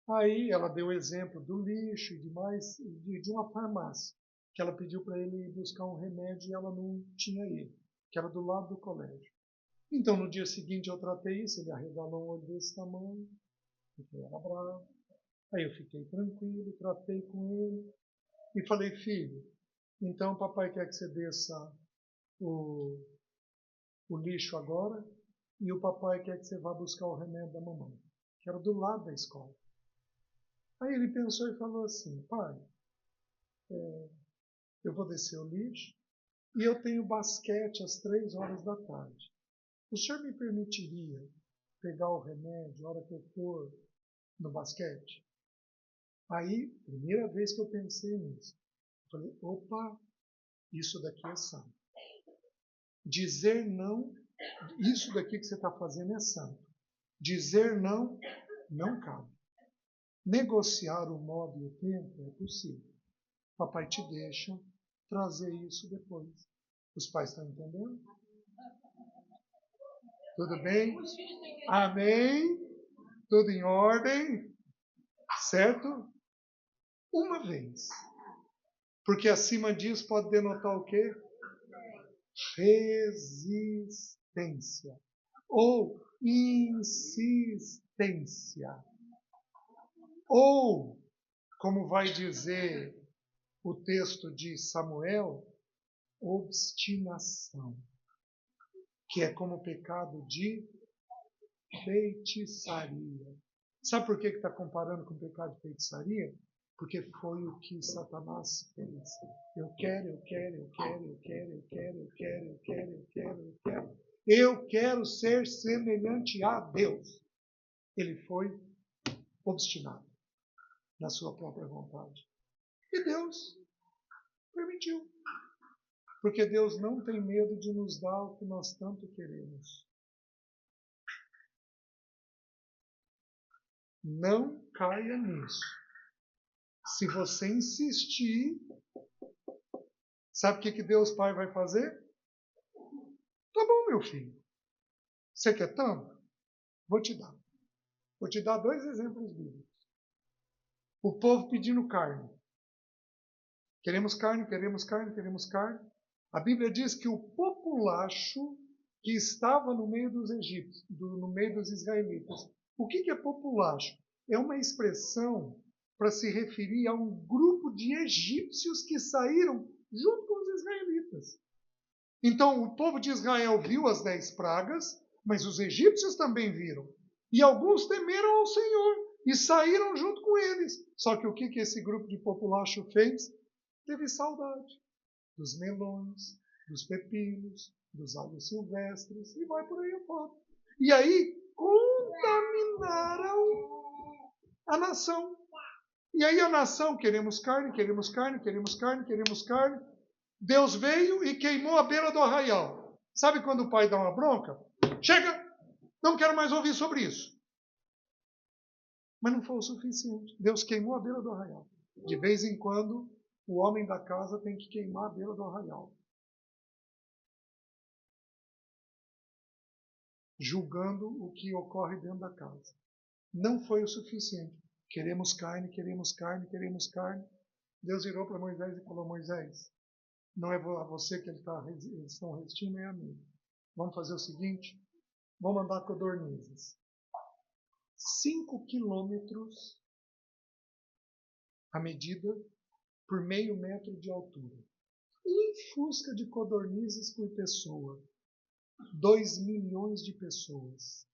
Aí ela deu o exemplo do lixo e de uma farmácia, que ela pediu para ele ir buscar um remédio e ela não tinha ido, que era do lado do colégio. Então no dia seguinte eu tratei isso, ele arregalou um olho desse tamanho, porque era bravo. Aí eu fiquei tranquilo, tratei com ele e falei, filho, então papai quer que você desça o lixo agora e o papai quer que você vá buscar o remédio da mamãe, que era do lado da escola. Aí ele pensou e falou assim, pai, eu vou descer o lixo e eu tenho basquete às 3 horas da tarde. O senhor me permitiria pegar o remédio a hora que eu for no basquete? Aí, primeira vez que eu pensei nisso, eu falei, opa, isso daqui é santo. Dizer não, isso daqui que você está fazendo é santo. Dizer não, não cabe. negociar o modo e o tempo é possível. Papai te deixa trazer isso depois. Os pais estão entendendo? Tudo bem? Amém? Tudo em ordem? Certo? Uma vez. Porque acima disso pode denotar o quê? Resistência. Ou insistência. Ou, como vai dizer o texto de Samuel, obstinação. Que é como o pecado de feitiçaria. Sabe por que está comparando com o pecado de feitiçaria? Porque foi o que Satanás fez. Eu quero, eu quero, eu quero, eu quero, eu quero, eu quero, eu quero, eu quero, eu quero. Eu quero ser semelhante a Deus. Ele foi obstinado na sua própria vontade. E Deus permitiu. Porque Deus não tem medo de nos dar o que nós tanto queremos. Não caia nisso. Se você insistir, sabe o que Deus Pai vai fazer? Tá bom, meu filho. Você quer tanto? Vou te dar. Vou te dar 2 exemplos bíblicos. O povo pedindo carne. Queremos carne, queremos carne, queremos carne. A Bíblia diz que o populacho que estava no meio dos egípcios, no meio dos israelitas. O que é populacho? É uma expressão para se referir a um grupo de egípcios que saíram junto com os israelitas. Então, o povo de Israel viu as 10 pragas, mas os egípcios também viram. E alguns temeram ao Senhor e saíram junto com eles. Só que o que esse grupo de populacho fez? Teve saudade dos melões, dos pepinos, dos alhos silvestres e vai por aí afora. E aí contaminaram a nação. E aí a nação, queremos carne, queremos carne, queremos carne, queremos carne. Deus veio e queimou a beira do arraial. Sabe quando o pai dá uma bronca? Chega! Não quero mais ouvir sobre isso. Mas não foi o suficiente. Deus queimou a beira do arraial. De vez em quando, o homem da casa tem que queimar a beira do arraial. Julgando o que ocorre dentro da casa. Não foi o suficiente. Queremos carne, queremos carne, queremos carne. Deus virou para Moisés e falou: Moisés, não é a você que eles estão resistindo, é a mim. Vamos fazer o seguinte: vamos andar codornizes. 5 quilômetros a medida por meio metro de altura. Um fusca de codornizes por pessoa. 2 milhões de pessoas.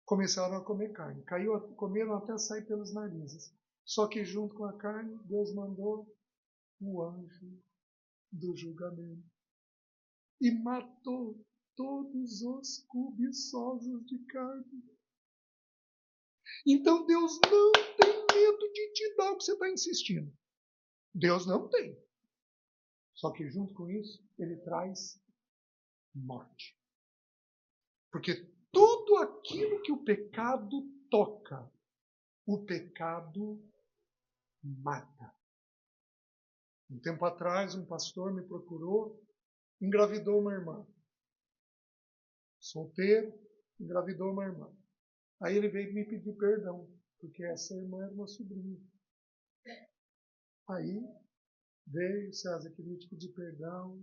Começaram a comer carne. Comeram até sair pelos narizes. Só que junto com a carne, Deus mandou o anjo do julgamento. E matou todos os cobiçosos de carne. Então Deus não tem medo de te dar o que você está insistindo. Deus não tem. Só que junto com isso, ele traz morte. Porque tudo aquilo que o pecado toca, o pecado mata. Um tempo atrás, um pastor me procurou, engravidou uma irmã. Solteiro, engravidou uma irmã. Aí ele veio me pedir perdão, porque essa irmã era uma sobrinha. Aí veio, César, queria te pedir perdão.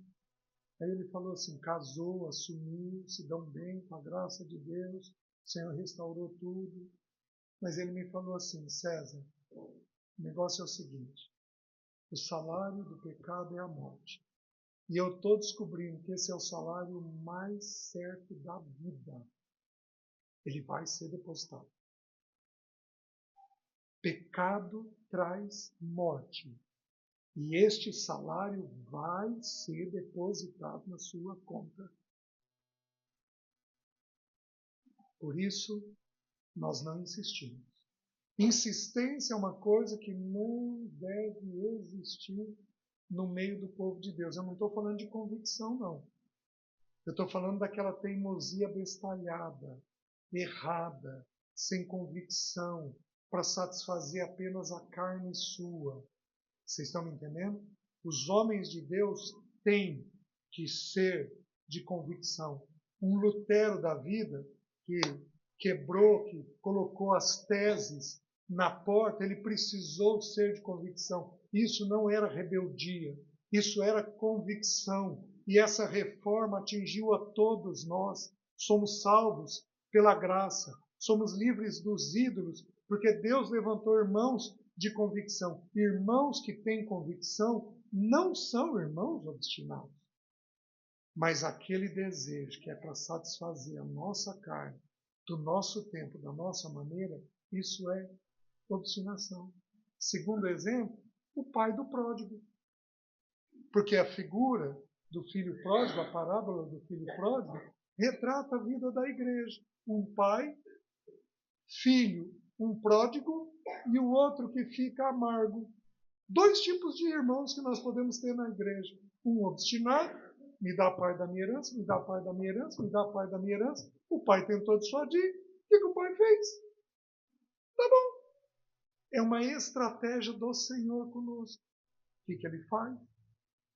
Aí ele falou assim, casou, assumiu, se dão bem, com a graça de Deus, o Senhor restaurou tudo. Mas ele me falou assim, César, o negócio é o seguinte, o salário do pecado é a morte. E eu estou descobrindo que esse é o salário mais certo da vida. Ele vai ser depositado. Pecado traz morte. E este salário vai ser depositado na sua conta. Por isso, nós não insistimos. Insistência é uma coisa que não deve existir no meio do povo de Deus. Eu não estou falando de convicção, não. Eu estou falando daquela teimosia bestalhada, errada, sem convicção, para satisfazer apenas a carne sua. Vocês estão me entendendo? Os homens de Deus têm que ser de convicção. Um Lutero da vida, que quebrou, que colocou as teses na porta, ele precisou ser de convicção. Isso não era rebeldia, isso era convicção. E essa reforma atingiu a todos nós. Somos salvos pela graça, somos livres dos ídolos, porque Deus levantou irmãos de convicção. Irmãos que têm convicção não são irmãos obstinados. Mas aquele desejo que é para satisfazer a nossa carne, do nosso tempo, da nossa maneira, isso é obstinação. Segundo exemplo, o pai do pródigo. Porque a figura do filho pródigo, a parábola do filho pródigo, retrata a vida da igreja. Um pai, filho, um pródigo e o outro que fica amargo. Dois tipos de irmãos que nós podemos ter na igreja. Um obstinado, me dá parte da minha herança, me dá parte da minha herança, me dá parte da minha herança. O pai tentou dissuadir. O que o pai fez? Tá bom. É uma estratégia do Senhor conosco. O que ele faz?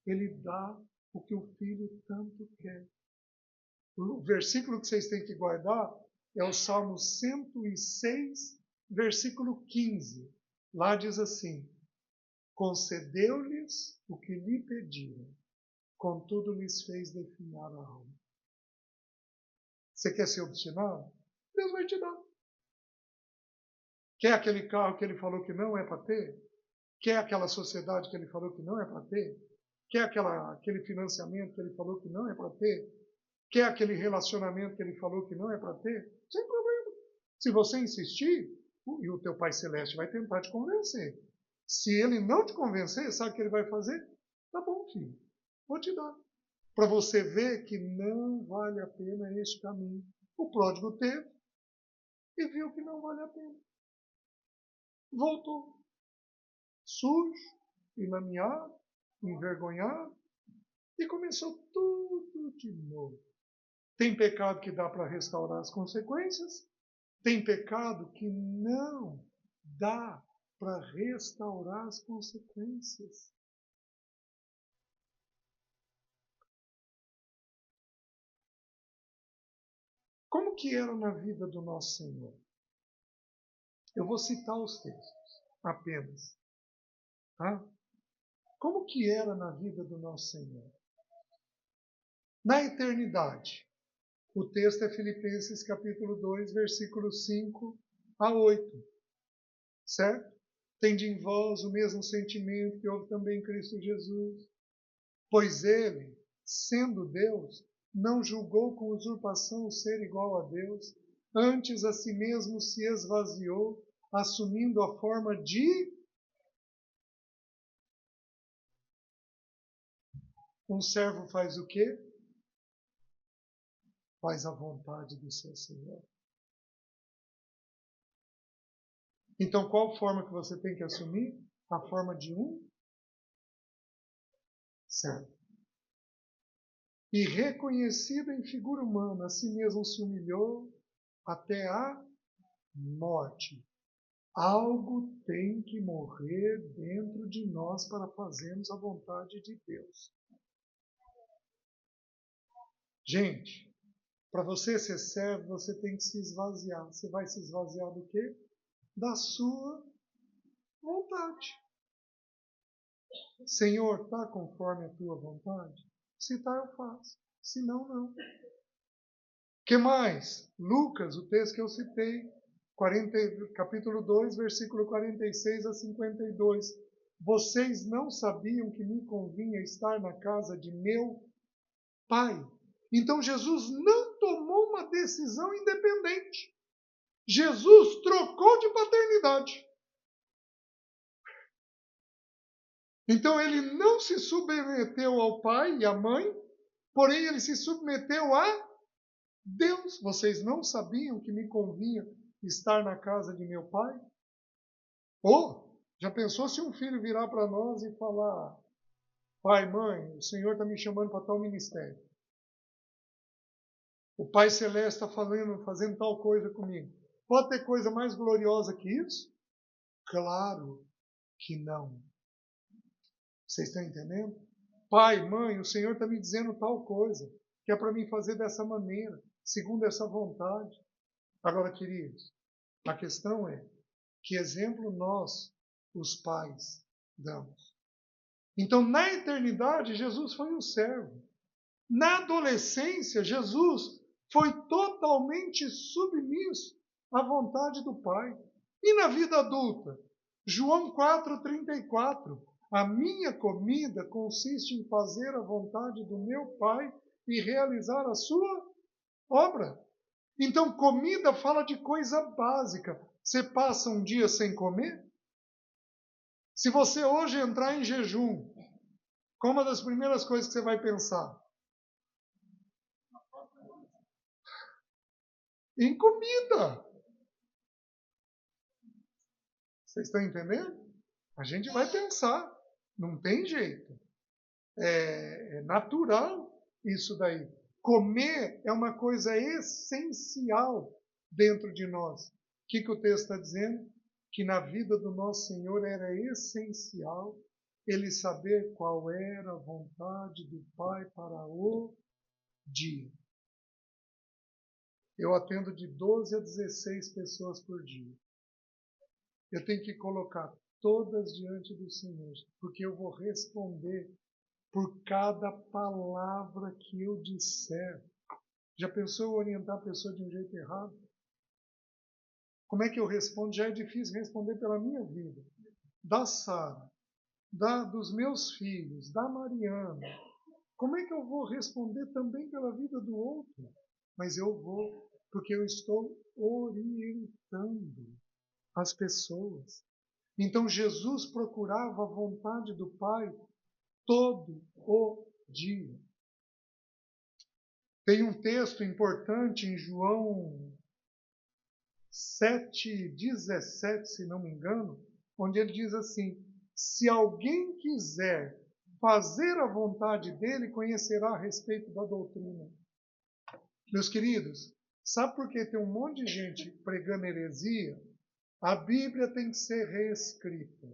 Ele dá o que o filho tanto quer. O versículo que vocês têm que guardar é o Salmo 106, versículo 15. Lá diz assim: concedeu-lhes o que lhe pediram, contudo lhes fez definhar a alma. Você quer ser obstinado? Deus vai te dar. Quer aquele carro que ele falou que não é para ter? Quer aquela sociedade que ele falou que não é para ter? Quer aquele financiamento que ele falou que não é para ter? Quer aquele relacionamento que ele falou que não é para ter? Sem problema. Se você insistir, e o teu Pai Celeste vai tentar te convencer. Se ele não te convencer, sabe o que ele vai fazer? Tá bom, filho, vou te dar. Para você ver que não vale a pena este caminho. O pródigo teve e viu que não vale a pena. Voltou. Sujo, enlameado, envergonhado, e começou tudo de novo. Tem pecado que dá para restaurar as consequências, tem pecado que não dá para restaurar as consequências. Como que era na vida do nosso Senhor? Eu vou citar os textos apenas. Tá? Como que era na vida do nosso Senhor? Na eternidade. O texto é Filipenses capítulo 2, versículos 5 a 8. Certo? Tende em vós o mesmo sentimento que houve também em Cristo Jesus. Pois ele, sendo Deus, não julgou com usurpação o ser igual a Deus, antes a si mesmo se esvaziou, assumindo a forma de um servo. Faz o quê? Faz a vontade do seu Senhor. Então, qual forma que você tem que assumir? A forma de um servo. E reconhecido em figura humana, a si mesmo se humilhou até a morte. Algo tem que morrer dentro de nós para fazermos a vontade de Deus. Gente, para você ser servo, você tem que se esvaziar. Você vai se esvaziar do quê? Da sua vontade. Senhor, está conforme a tua vontade? Se está, eu faço. Se não, não. O que mais? Lucas, o texto que eu citei, capítulo 2, versículo 46 a 52. Vocês não sabiam que me convinha estar na casa de meu Pai? Então Jesus não tomou uma decisão independente. Jesus trocou de paternidade. Então ele não se submeteu ao pai e à mãe, porém ele se submeteu a Deus. Vocês não sabiam que me convinha estar na casa de meu pai? Ou, já pensou se um filho virar para nós e falar: pai, mãe, o Senhor está me chamando para tal ministério? O Pai Celeste está fazendo tal coisa comigo. Pode ter coisa mais gloriosa que isso? Claro que não. Vocês estão entendendo? Pai, mãe, o Senhor está me dizendo tal coisa, que é para mim fazer dessa maneira, segundo essa vontade. Agora, queridos, a questão é, que exemplo nós, os pais, damos? Então, na eternidade, Jesus foi um servo. Na adolescência, Jesus foi totalmente submisso à vontade do Pai. E na vida adulta? João 4,34. A minha comida consiste em fazer a vontade do meu Pai e realizar a sua obra. Então, comida fala de coisa básica. Você passa um dia sem comer? Se você hoje entrar em jejum, qual uma das primeiras coisas que você vai pensar? Em comida. Vocês estão entendendo? A gente vai pensar. Não tem jeito. É natural isso daí. Comer é uma coisa essencial dentro de nós. O que o texto está dizendo? Que na vida do nosso Senhor era essencial ele saber qual era a vontade do Pai para o dia. Eu atendo de 12 a 16 pessoas por dia. Eu tenho que colocar todas diante do Senhor, porque eu vou responder por cada palavra que eu disser. Já pensou em orientar a pessoa de um jeito errado? Como é que eu respondo? Já é difícil responder pela minha vida. Da Sara, dos meus filhos, da Mariana. Como é que eu vou responder também pela vida do outro? Mas eu vou, porque eu estou orientando as pessoas. Então Jesus procurava a vontade do Pai todo o dia. Tem um texto importante em João 7,17, se não me engano, onde ele diz assim: se alguém quiser fazer a vontade dele, conhecerá a respeito da doutrina. Meus queridos, sabe por que tem um monte de gente pregando heresia? A Bíblia tem que ser reescrita.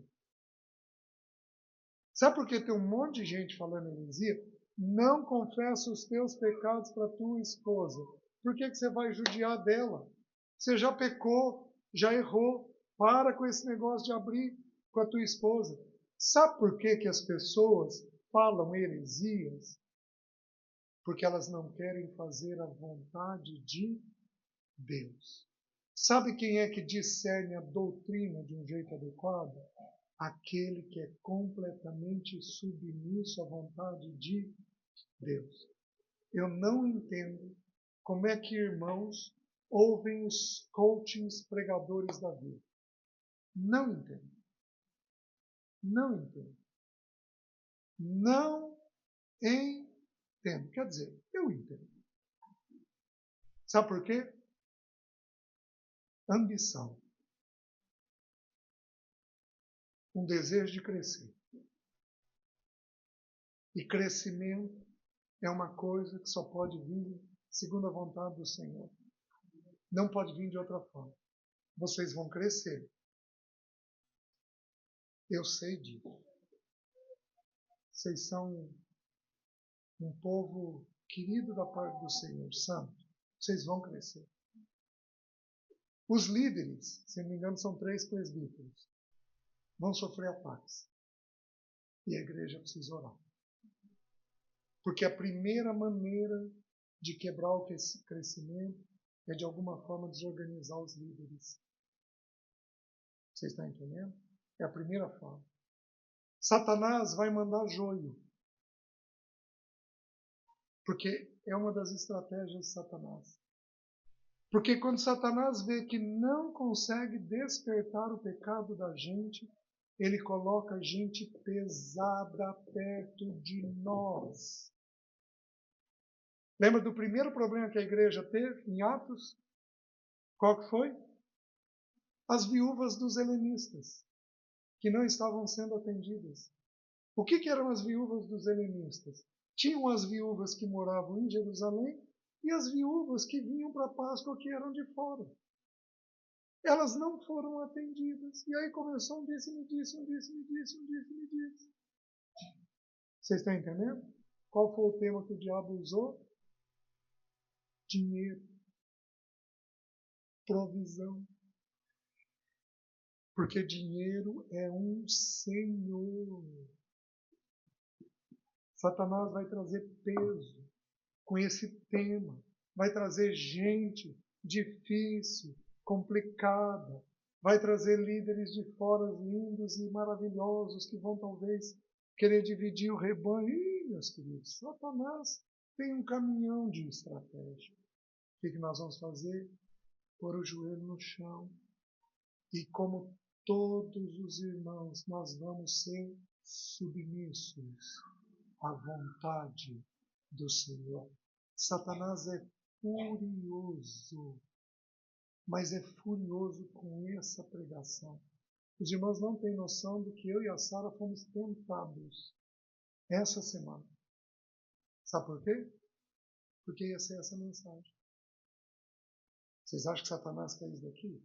Sabe por que tem um monte de gente falando heresia? Não confessa os teus pecados para tua esposa. Por que você vai judiar dela? Você já pecou, já errou. Para com esse negócio de abrir com a tua esposa. Sabe por que as pessoas falam heresias? Porque elas não querem fazer a vontade de Deus. Sabe quem é que discerne a doutrina de um jeito adequado? Aquele que é completamente submisso à vontade de Deus. Eu não entendo como é que irmãos ouvem os coachings pregadores da vida. Não entendo. Não entendo. Não entendo. Quer dizer, eu entendo. Sabe por quê? Ambição. Um desejo de crescer. E crescimento é uma coisa que só pode vir segundo a vontade do Senhor. Não pode vir de outra forma. Vocês vão crescer. Eu sei disso. Vocês são um povo querido da parte do Senhor, santo. Vocês vão crescer. Os líderes, se não me engano, são 3 presbíteros. Vão sofrer ataques. E a igreja precisa orar. Porque a primeira maneira de quebrar o crescimento é, de alguma forma, desorganizar os líderes. Vocês estão entendendo? É a primeira forma. Satanás vai mandar joio. Porque é uma das estratégias de Satanás. Porque quando Satanás vê que não consegue despertar o pecado da gente, ele coloca gente pesada perto de nós. Lembra do primeiro problema que a igreja teve em Atos? Qual que foi? As viúvas dos helenistas, que não estavam sendo atendidas. O que eram as viúvas dos helenistas? Tinham as viúvas que moravam em Jerusalém e as viúvas que vinham para a Páscoa que eram de fora. Elas não foram atendidas. E aí começou um disse-me disse. Vocês estão entendendo? Qual foi o tema que o diabo usou? Dinheiro. Provisão. Porque dinheiro é um senhor. Satanás vai trazer peso com esse tema. Vai trazer gente difícil, complicada. Vai trazer líderes de fora lindos e maravilhosos que vão talvez querer dividir o rebanho. Ih, meus queridos, Satanás tem um caminhão de estratégia. O que nós vamos fazer? Pôr o joelho no chão. E como todos os irmãos, nós vamos ser submissos à vontade do Senhor. Satanás é furioso, mas é furioso com essa pregação. Os irmãos não têm noção do que eu e a Sara fomos tentados essa semana. Sabe por quê? Porque ia ser essa mensagem. Vocês acham que Satanás quer isso daqui?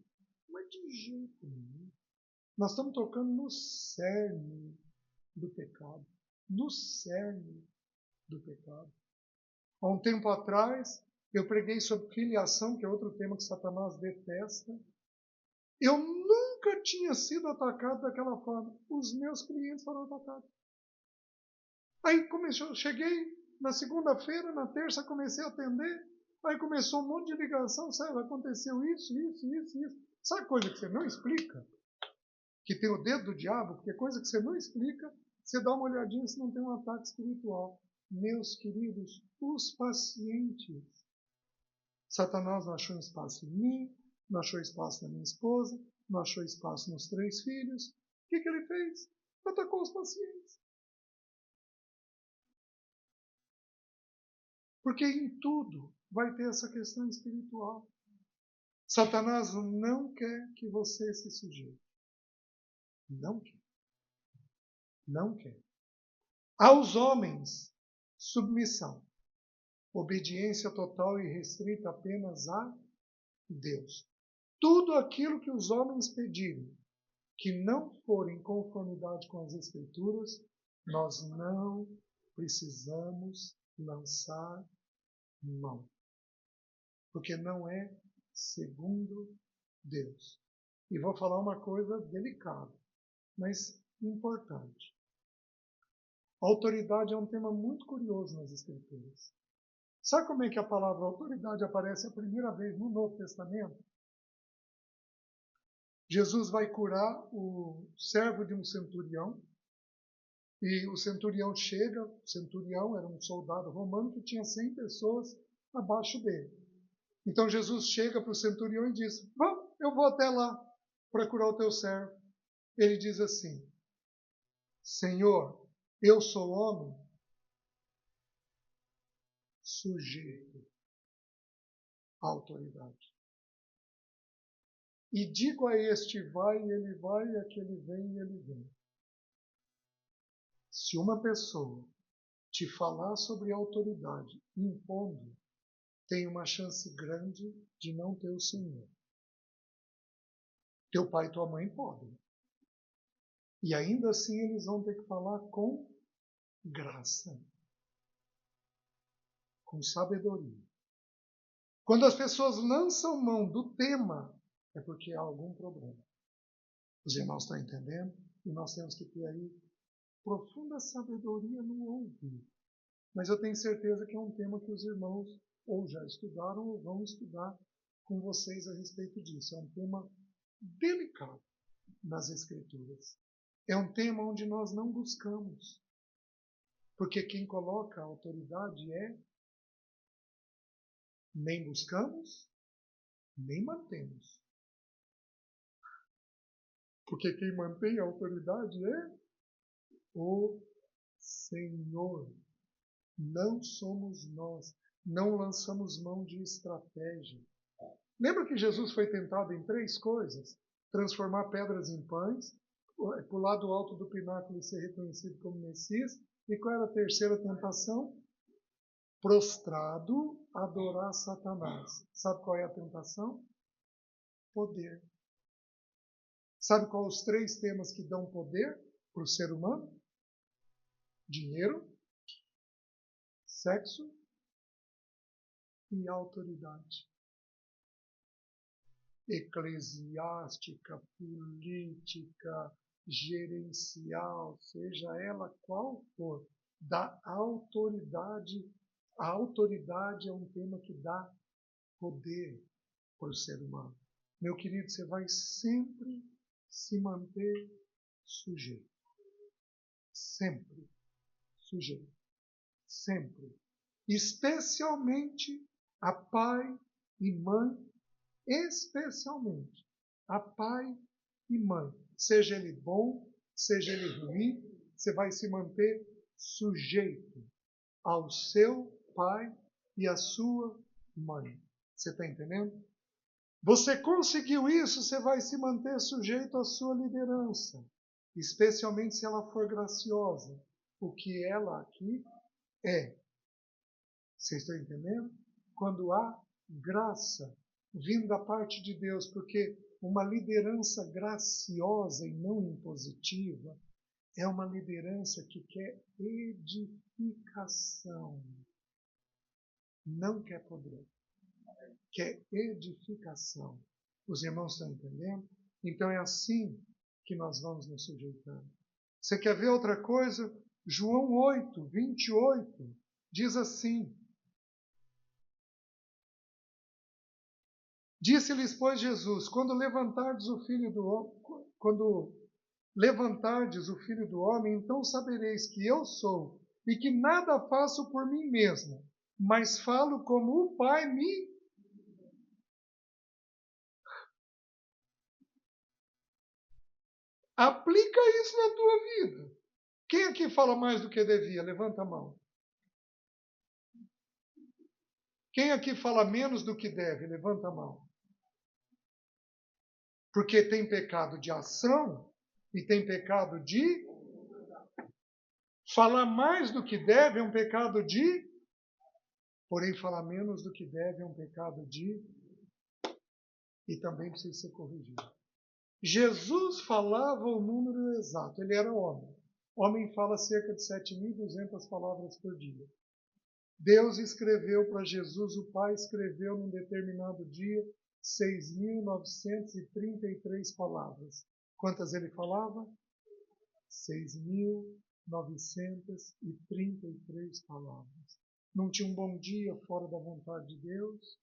Mas de jeito nenhum. Nós estamos tocando no cerne do pecado. No cerne do pecado. Há um tempo atrás, eu preguei sobre filiação, que é outro tema que Satanás detesta. Eu nunca tinha sido atacado daquela forma. Os meus clientes foram atacados. Aí cheguei na segunda-feira, na terça comecei a atender. Aí começou um monte de ligação. Sabe, aconteceu isso. Sabe coisa que você não explica? Que tem o dedo do diabo, porque coisa que você não explica, você dá uma olhadinha se não tem um ataque espiritual. Meus queridos, os pacientes. Satanás não achou espaço em mim, não achou espaço na minha esposa, não achou espaço nos 3 filhos. O que ele fez? Atacou os pacientes. Porque em tudo vai ter essa questão espiritual. Satanás não quer que você se sujeite. Não quer. Não quer. Aos homens, submissão. Obediência total e restrita apenas a Deus. Tudo aquilo que os homens pedirem, que não for em conformidade com as Escrituras, nós não precisamos lançar mão. Porque não é segundo Deus. E vou falar uma coisa delicada, mas importante. A autoridade é um tema muito curioso nas Escrituras. Sabe como é que a palavra autoridade aparece a primeira vez no Novo Testamento? Jesus vai curar o servo de um centurião, e o centurião chega, o centurião era um soldado romano que tinha 100 pessoas abaixo dele. Então Jesus chega para o centurião e diz: vamos, eu vou até lá para curar o teu servo. Ele diz assim: Senhor, eu sou homem sujeito à autoridade. E digo a este vai, e ele vai, e aquele vem, e ele vem. Se uma pessoa te falar sobre autoridade impondo, tem uma chance grande de não ter o Senhor. Teu pai e tua mãe podem. E ainda assim eles vão ter que falar com graça, com sabedoria. Quando as pessoas lançam mão do tema, é porque há algum problema. Os irmãos estão entendendo? E nós temos que ter aí profunda sabedoria no ouvir. Mas eu tenho certeza que é um tema que os irmãos ou já estudaram ou vão estudar com vocês a respeito disso. É um tema delicado nas Escrituras. É um tema onde nós não buscamos. Porque quem coloca a autoridade é nem buscamos, nem mantemos. Porque quem mantém a autoridade é o Senhor. Não somos nós. Não lançamos mão de estratégia. Lembra que Jesus foi tentado em 3 coisas? Transformar pedras em pães, pular do alto do pináculo e ser reconhecido como Messias. E qual era a terceira tentação? prostrado, adorar Satanás. Sabe qual é a tentação? Poder. Sabe quais os 3 temas que dão poder para o ser humano? Dinheiro, sexo e autoridade. Eclesiástica, política, gerencial, seja ela qual for, dá autoridade. A autoridade é um tema que dá poder para o ser humano. Meu querido, você vai sempre se manter sujeito. Sempre sujeito. Sempre. Especialmente a pai e mãe. Especialmente a pai e mãe. Seja ele bom, seja ele ruim, você vai se manter sujeito ao seu pai e à sua mãe. Você está entendendo? Você conseguiu isso, você vai se manter sujeito à sua liderança, especialmente se ela for graciosa, o que ela aqui é. Vocês estão entendendo? Quando há graça vindo da parte de Deus, porque uma liderança graciosa e não impositiva é uma liderança que quer edificação, não quer poder, quer edificação. Os irmãos estão entendendo? Então é assim que nós vamos nos sujeitando. Você quer ver outra coisa? João 8, 28, diz assim: Disse-lhes, pois, Jesus, quando levantardes o Filho do Homem, então sabereis que eu sou, e que nada faço por mim mesmo, mas falo como o Pai me... Aplica isso na tua vida. Quem aqui fala mais do que devia? Levanta a mão. Quem aqui fala menos do que deve? Levanta a mão. Porque tem pecado de ação e tem pecado de... Falar mais do que deve é um pecado de... Porém, falar menos do que deve é um pecado de... E também precisa ser corrigido. Jesus falava o número exato, ele era homem. Homem fala cerca de 7.200 palavras por dia. Deus escreveu para Jesus, o Pai escreveu num determinado dia 6.933 palavras. Quantas ele falava? 6.933 palavras. Não tinha um bom dia fora da vontade de Deus.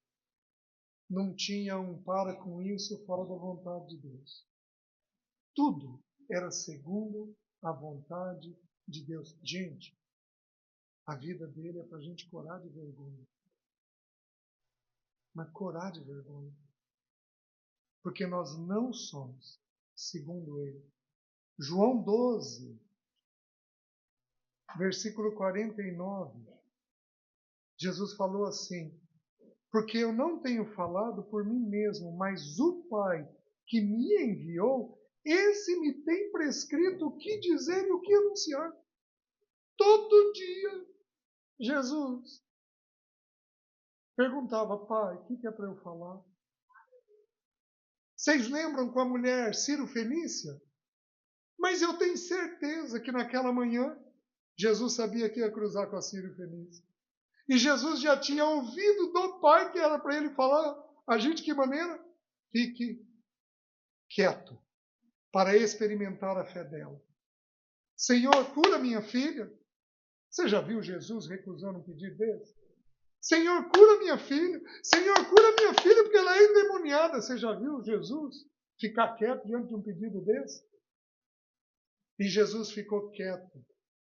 Não tinha um para com isso fora da vontade de Deus. Tudo era segundo a vontade de Deus. Gente, a vida dele é para a gente corar de vergonha. Mas corar de vergonha. Porque nós não somos segundo ele. João 12, versículo 49. Jesus falou assim: porque eu não tenho falado por mim mesmo, mas o Pai que me enviou, esse me tem prescrito o que dizer e o que anunciar. Todo dia, Jesus perguntava: Pai, o que é para eu falar? Vocês lembram com a mulher Ciro Fenícia? Mas eu tenho certeza que naquela manhã, Jesus sabia que ia cruzar com a Ciro Fenícia. E Jesus já tinha ouvido do Pai que era para ele falar. A gente, que maneira? Fique quieto, para experimentar a fé dela. Senhor, cura minha filha. Você já viu Jesus recusando um pedido desse? Senhor, cura minha filha. Senhor, cura minha filha porque ela é endemoniada. Você já viu Jesus ficar quieto diante de um pedido desse? E Jesus ficou quieto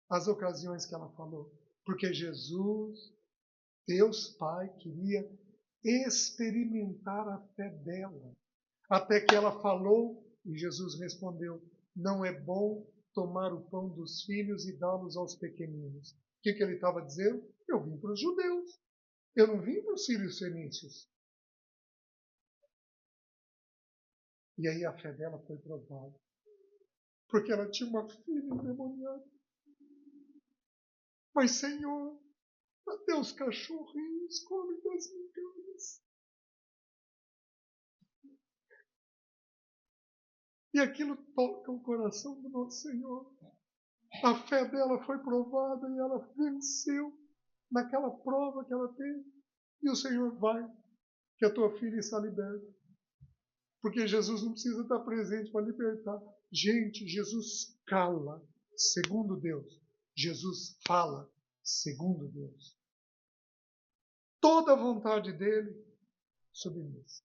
as ocasiões que ela falou. Porque Jesus, Deus Pai, queria experimentar a fé dela. Até que ela falou e Jesus respondeu: não é bom tomar o pão dos filhos e dá-los aos pequeninos. O que ele estava dizendo? Eu vim para os judeus. Eu não vim para os sírios fenícios. E aí a fé dela foi provada. Porque ela tinha uma filha endemoniada. Mas, Senhor, Até os cachorrinhos comem das migalhas. E aquilo toca o coração do nosso Senhor. A fé dela foi provada e ela venceu naquela prova que ela teve. E o Senhor vai, que a tua filha está liberta. Porque Jesus não precisa estar presente para libertar. Gente, Jesus cala, segundo Deus. Jesus fala, segundo Deus. Toda a vontade dele, submissa.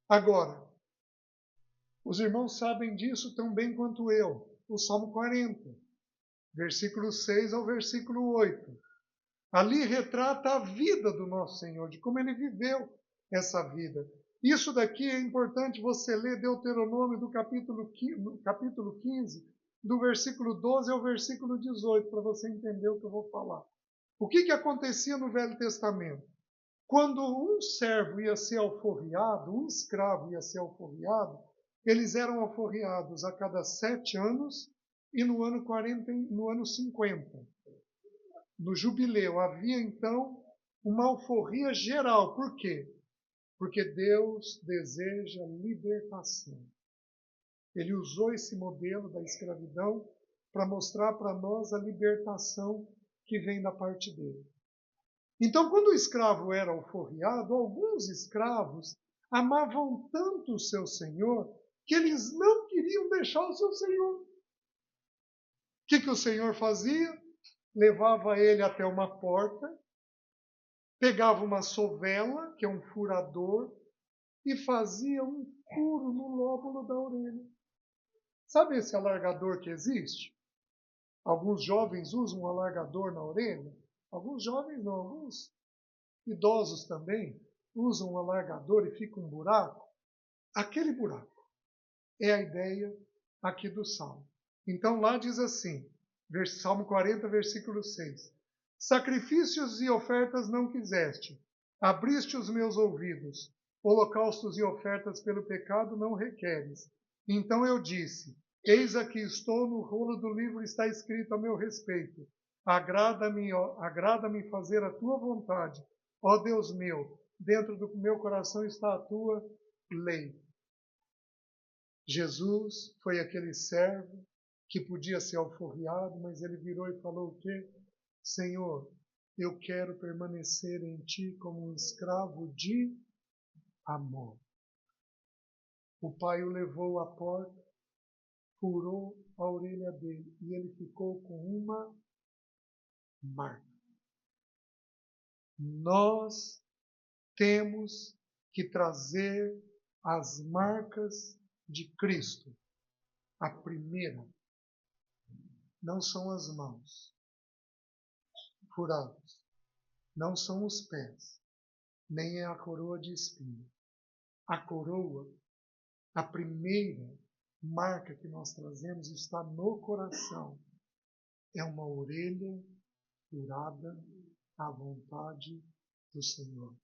Agora, os irmãos sabem disso tão bem quanto eu. O Salmo 40, versículo 6 ao versículo 8. Ali retrata a vida do nosso Senhor, de como ele viveu essa vida. Isso daqui é importante você ler Deuteronômio do capítulo 15, do versículo 12 ao versículo 18, para você entender o que eu vou falar. O que acontecia no Velho Testamento? Quando um servo ia ser alforriado, um escravo ia ser alforriado, eles eram alforriados a cada 7 anos e no ano 50. No jubileu havia então uma alforria geral. Por quê? Porque Deus deseja libertação. Ele usou esse modelo da escravidão para mostrar para nós a libertação que vem da parte dele. Então, quando o escravo era alforriado, alguns escravos amavam tanto o seu senhor que eles não queriam deixar o seu senhor. O que o senhor fazia? Levava ele até uma porta, pegava uma sovela, que é um furador, e fazia um furo no lóbulo da orelha. Sabe esse alargador que existe? Alguns jovens usam um alargador na orelha. Alguns jovens não, alguns idosos também usam um alargador e fica um buraco. Aquele buraco é a ideia aqui do Salmo. Então lá diz assim, Salmo 40, versículo 6. Sacrifícios e ofertas não quiseste, abriste os meus ouvidos. Holocaustos e ofertas pelo pecado não requeres. Então eu disse, eis aqui estou, no rolo do livro está escrito a meu respeito. Agrada-me fazer a tua vontade. Ó Deus meu, dentro do meu coração está a tua lei. Jesus foi aquele servo que podia ser alforriado, mas ele virou e falou o quê? Senhor, eu quero permanecer em ti como um escravo de amor. O pai o levou à porta, furou a orelha dele e ele ficou com uma marca. Nós temos que trazer as marcas de Cristo. A primeira não são as mãos furadas, não são os pés, nem é a coroa de espinho. A coroa, a primeira marca que nós trazemos está no coração. É uma orelha furada à vontade do Senhor.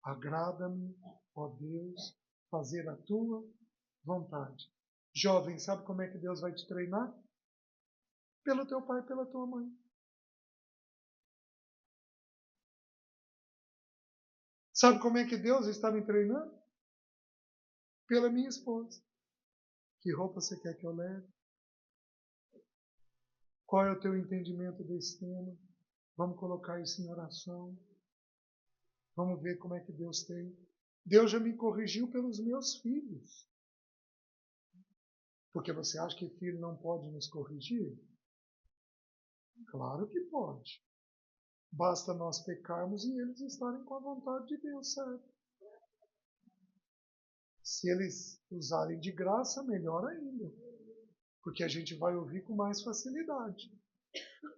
Agrada-me, ó Deus, fazer a tua vontade. Jovem, sabe como é que Deus vai te treinar? Pelo teu pai e pela tua mãe. Sabe como é que Deus está me treinando? Pela minha esposa. Que roupa você quer que eu leve? Qual é o teu entendimento desse tema? Vamos colocar isso em oração. Vamos ver como é que Deus tem. Deus já me corrigiu pelos meus filhos. Porque você acha que filho não pode nos corrigir? Claro que pode. Basta nós pecarmos e eles estarem com a vontade de Deus, certo? Se eles usarem de graça, melhor ainda. Porque a gente vai ouvir com mais facilidade.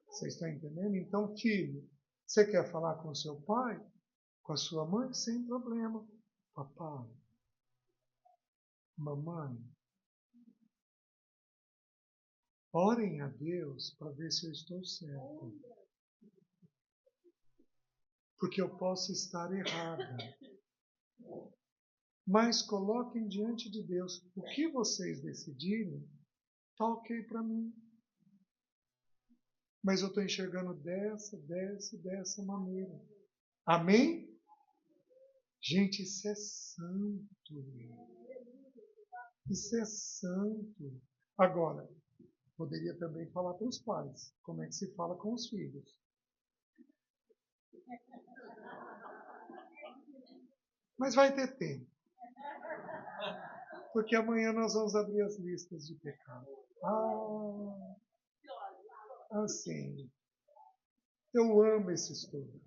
Vocês estão entendendo? Então, filho, você quer falar com seu pai? Com a sua mãe? Sem problema. Papai, mamãe, orem a Deus para ver se eu estou certo. Porque eu posso estar errada. Mas coloquem diante de Deus o que vocês decidirem, está ok para mim. Mas eu estou enxergando dessa maneira. Amém? Gente, isso é santo. Isso é santo. Agora, poderia também falar para os pais. Como é que se fala com os filhos? Mas vai ter tempo. Porque amanhã nós vamos abrir as listas de pecado. Assim. Eu amo esse estudo.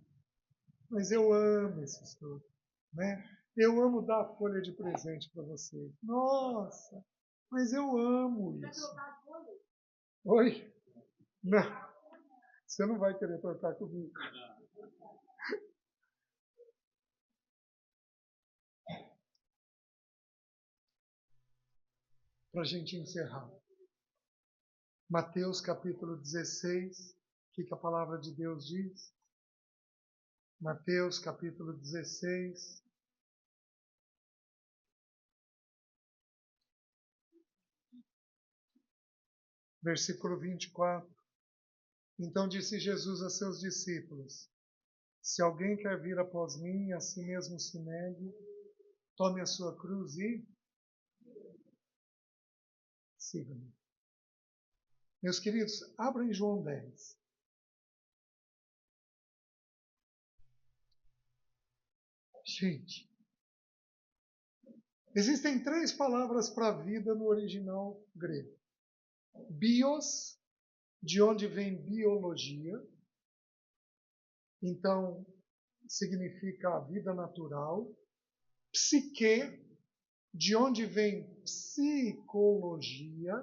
Mas eu amo esse estudo. Né? Eu amo dar a folha de presente para vocês. Nossa, mas eu amo isso. Oi? Não, você não vai querer trocar comigo. Para a gente encerrar. Mateus capítulo 16, o que a palavra de Deus diz? Mateus capítulo 16. Versículo 24. Então disse Jesus a seus discípulos: se alguém quer vir após mim, a si mesmo se negue, tome a sua cruz e siga-me. Meus queridos, abram em João 10. Gente, existem 3 palavras para vida no original grego. Bios, de onde vem biologia, então significa a vida natural. Psique, de onde vem psicologia,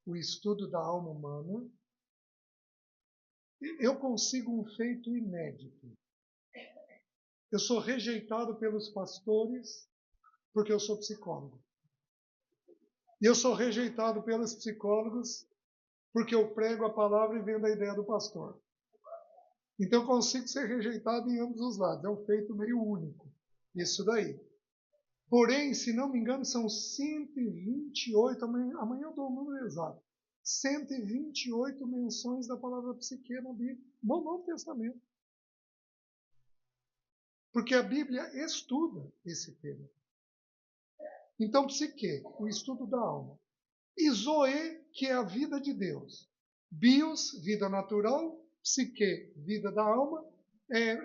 o estudo da alma humana. Eu consigo um feito inédito. Eu sou rejeitado pelos pastores porque eu sou psicólogo. E eu sou rejeitado pelos psicólogos porque eu prego a palavra e vendo a ideia do pastor. Então eu consigo ser rejeitado em ambos os lados. É um feito meio único. Isso daí. Porém, se não me engano, são 128, amanhã eu dou o número exato, 128 menções da palavra psique na Bíblia, no Novo Testamento. Porque a Bíblia estuda esse tema. Então, psique, o estudo da alma. E zoe, que é a vida de Deus. Bios, vida natural. Psique, vida da alma.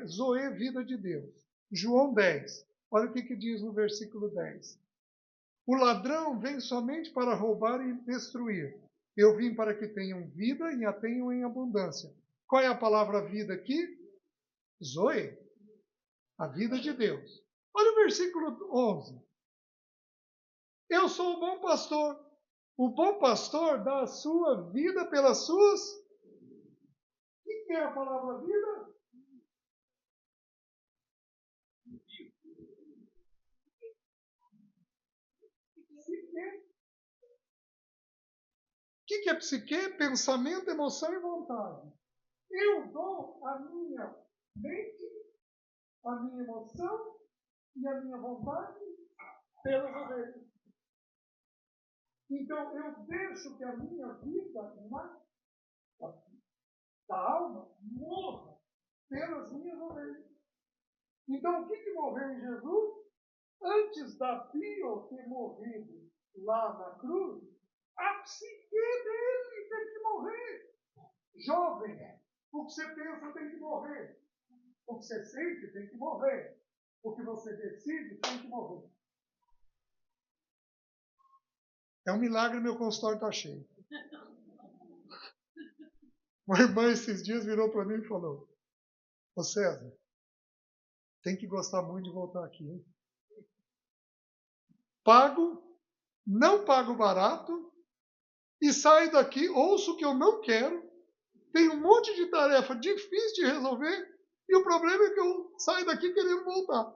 Zoe, vida de Deus. João 10. Olha o que diz no versículo 10. O ladrão vem somente para roubar e destruir. Eu vim para que tenham vida e a tenham em abundância. Qual é a palavra vida aqui? Zoe. A vida de Deus. Olha o versículo 11. Eu sou o bom pastor. O bom pastor dá a sua vida pelas suas. O que é a palavra vida? Psique. O que é psique? Pensamento, emoção e vontade. Eu dou a minha mente, a minha emoção e a minha vontade pelas ovelhas. Então, eu deixo que a minha vida da alma morra pelas minhas ovelhas. Então, o que morreu em Jesus? Antes da Bio ter morrido lá na cruz, a psique dele tem que morrer. Jovem, o que você pensa tem que morrer. O que você sente tem que morrer. O que você decide tem que morrer. É um milagre, meu consultório está cheio. Uma irmã esses dias virou para mim e falou: ô César, tem que gostar muito de voltar aqui, hein? Pago, não pago barato, e saio daqui, ouço o que eu não quero, tenho um monte de tarefa difícil de resolver, e o problema é que eu saio daqui querendo voltar.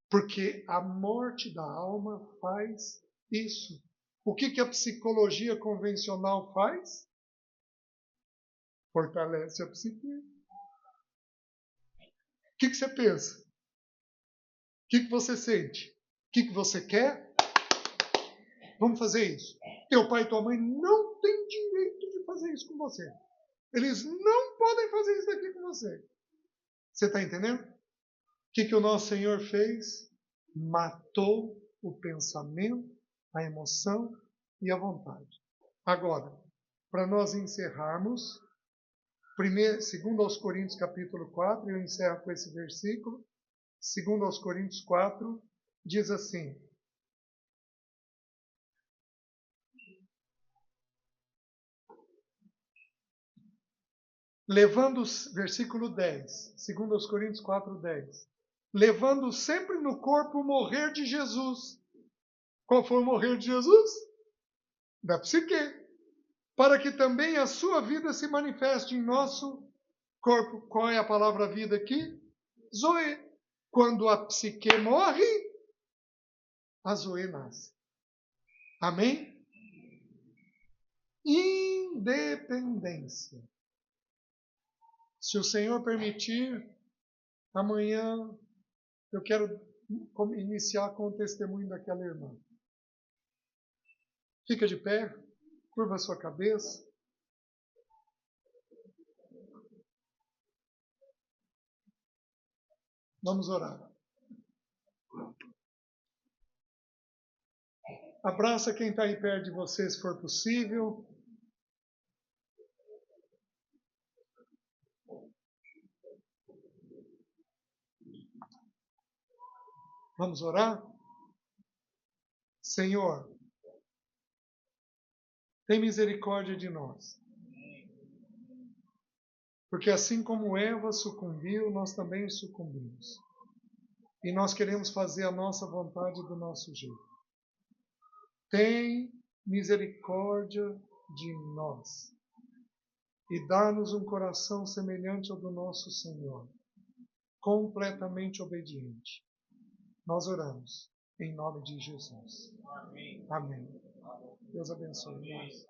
Porque a morte da alma faz isso. O que a psicologia convencional faz? Fortalece a psique. O que você pensa? O que você sente? O que você quer? Vamos fazer isso. Teu pai e tua mãe não têm direito de fazer isso com você. Eles não podem fazer isso daqui com você. Você está entendendo? O que o nosso Senhor fez? Matou o pensamento, a emoção e a vontade. Agora, para nós encerrarmos, 2 aos Coríntios capítulo 4, eu encerro com esse versículo. 2 aos Coríntios 4, diz assim: versículo 10, 2 aos Coríntios 4, 10. Levando sempre no corpo o morrer de Jesus. Qual foi o morrer de Jesus? Da psique. Para que também a sua vida se manifeste em nosso corpo. Qual é a palavra vida aqui? Zoe. Quando a psique morre, a Zoe nasce. Amém? Independência. Se o Senhor permitir, amanhã eu quero iniciar com o testemunho daquela irmã. Fica de pé, curva a sua cabeça. Vamos orar. Abraça quem está aí perto de você, se for possível. Vamos orar? Senhor, tem misericórdia de nós. Porque assim como Eva sucumbiu, nós também sucumbimos. E nós queremos fazer a nossa vontade do nosso jeito. Tem misericórdia de nós. E dá-nos um coração semelhante ao do nosso Senhor, completamente obediente. Nós oramos em nome de Jesus. Amém. Deus abençoe nós.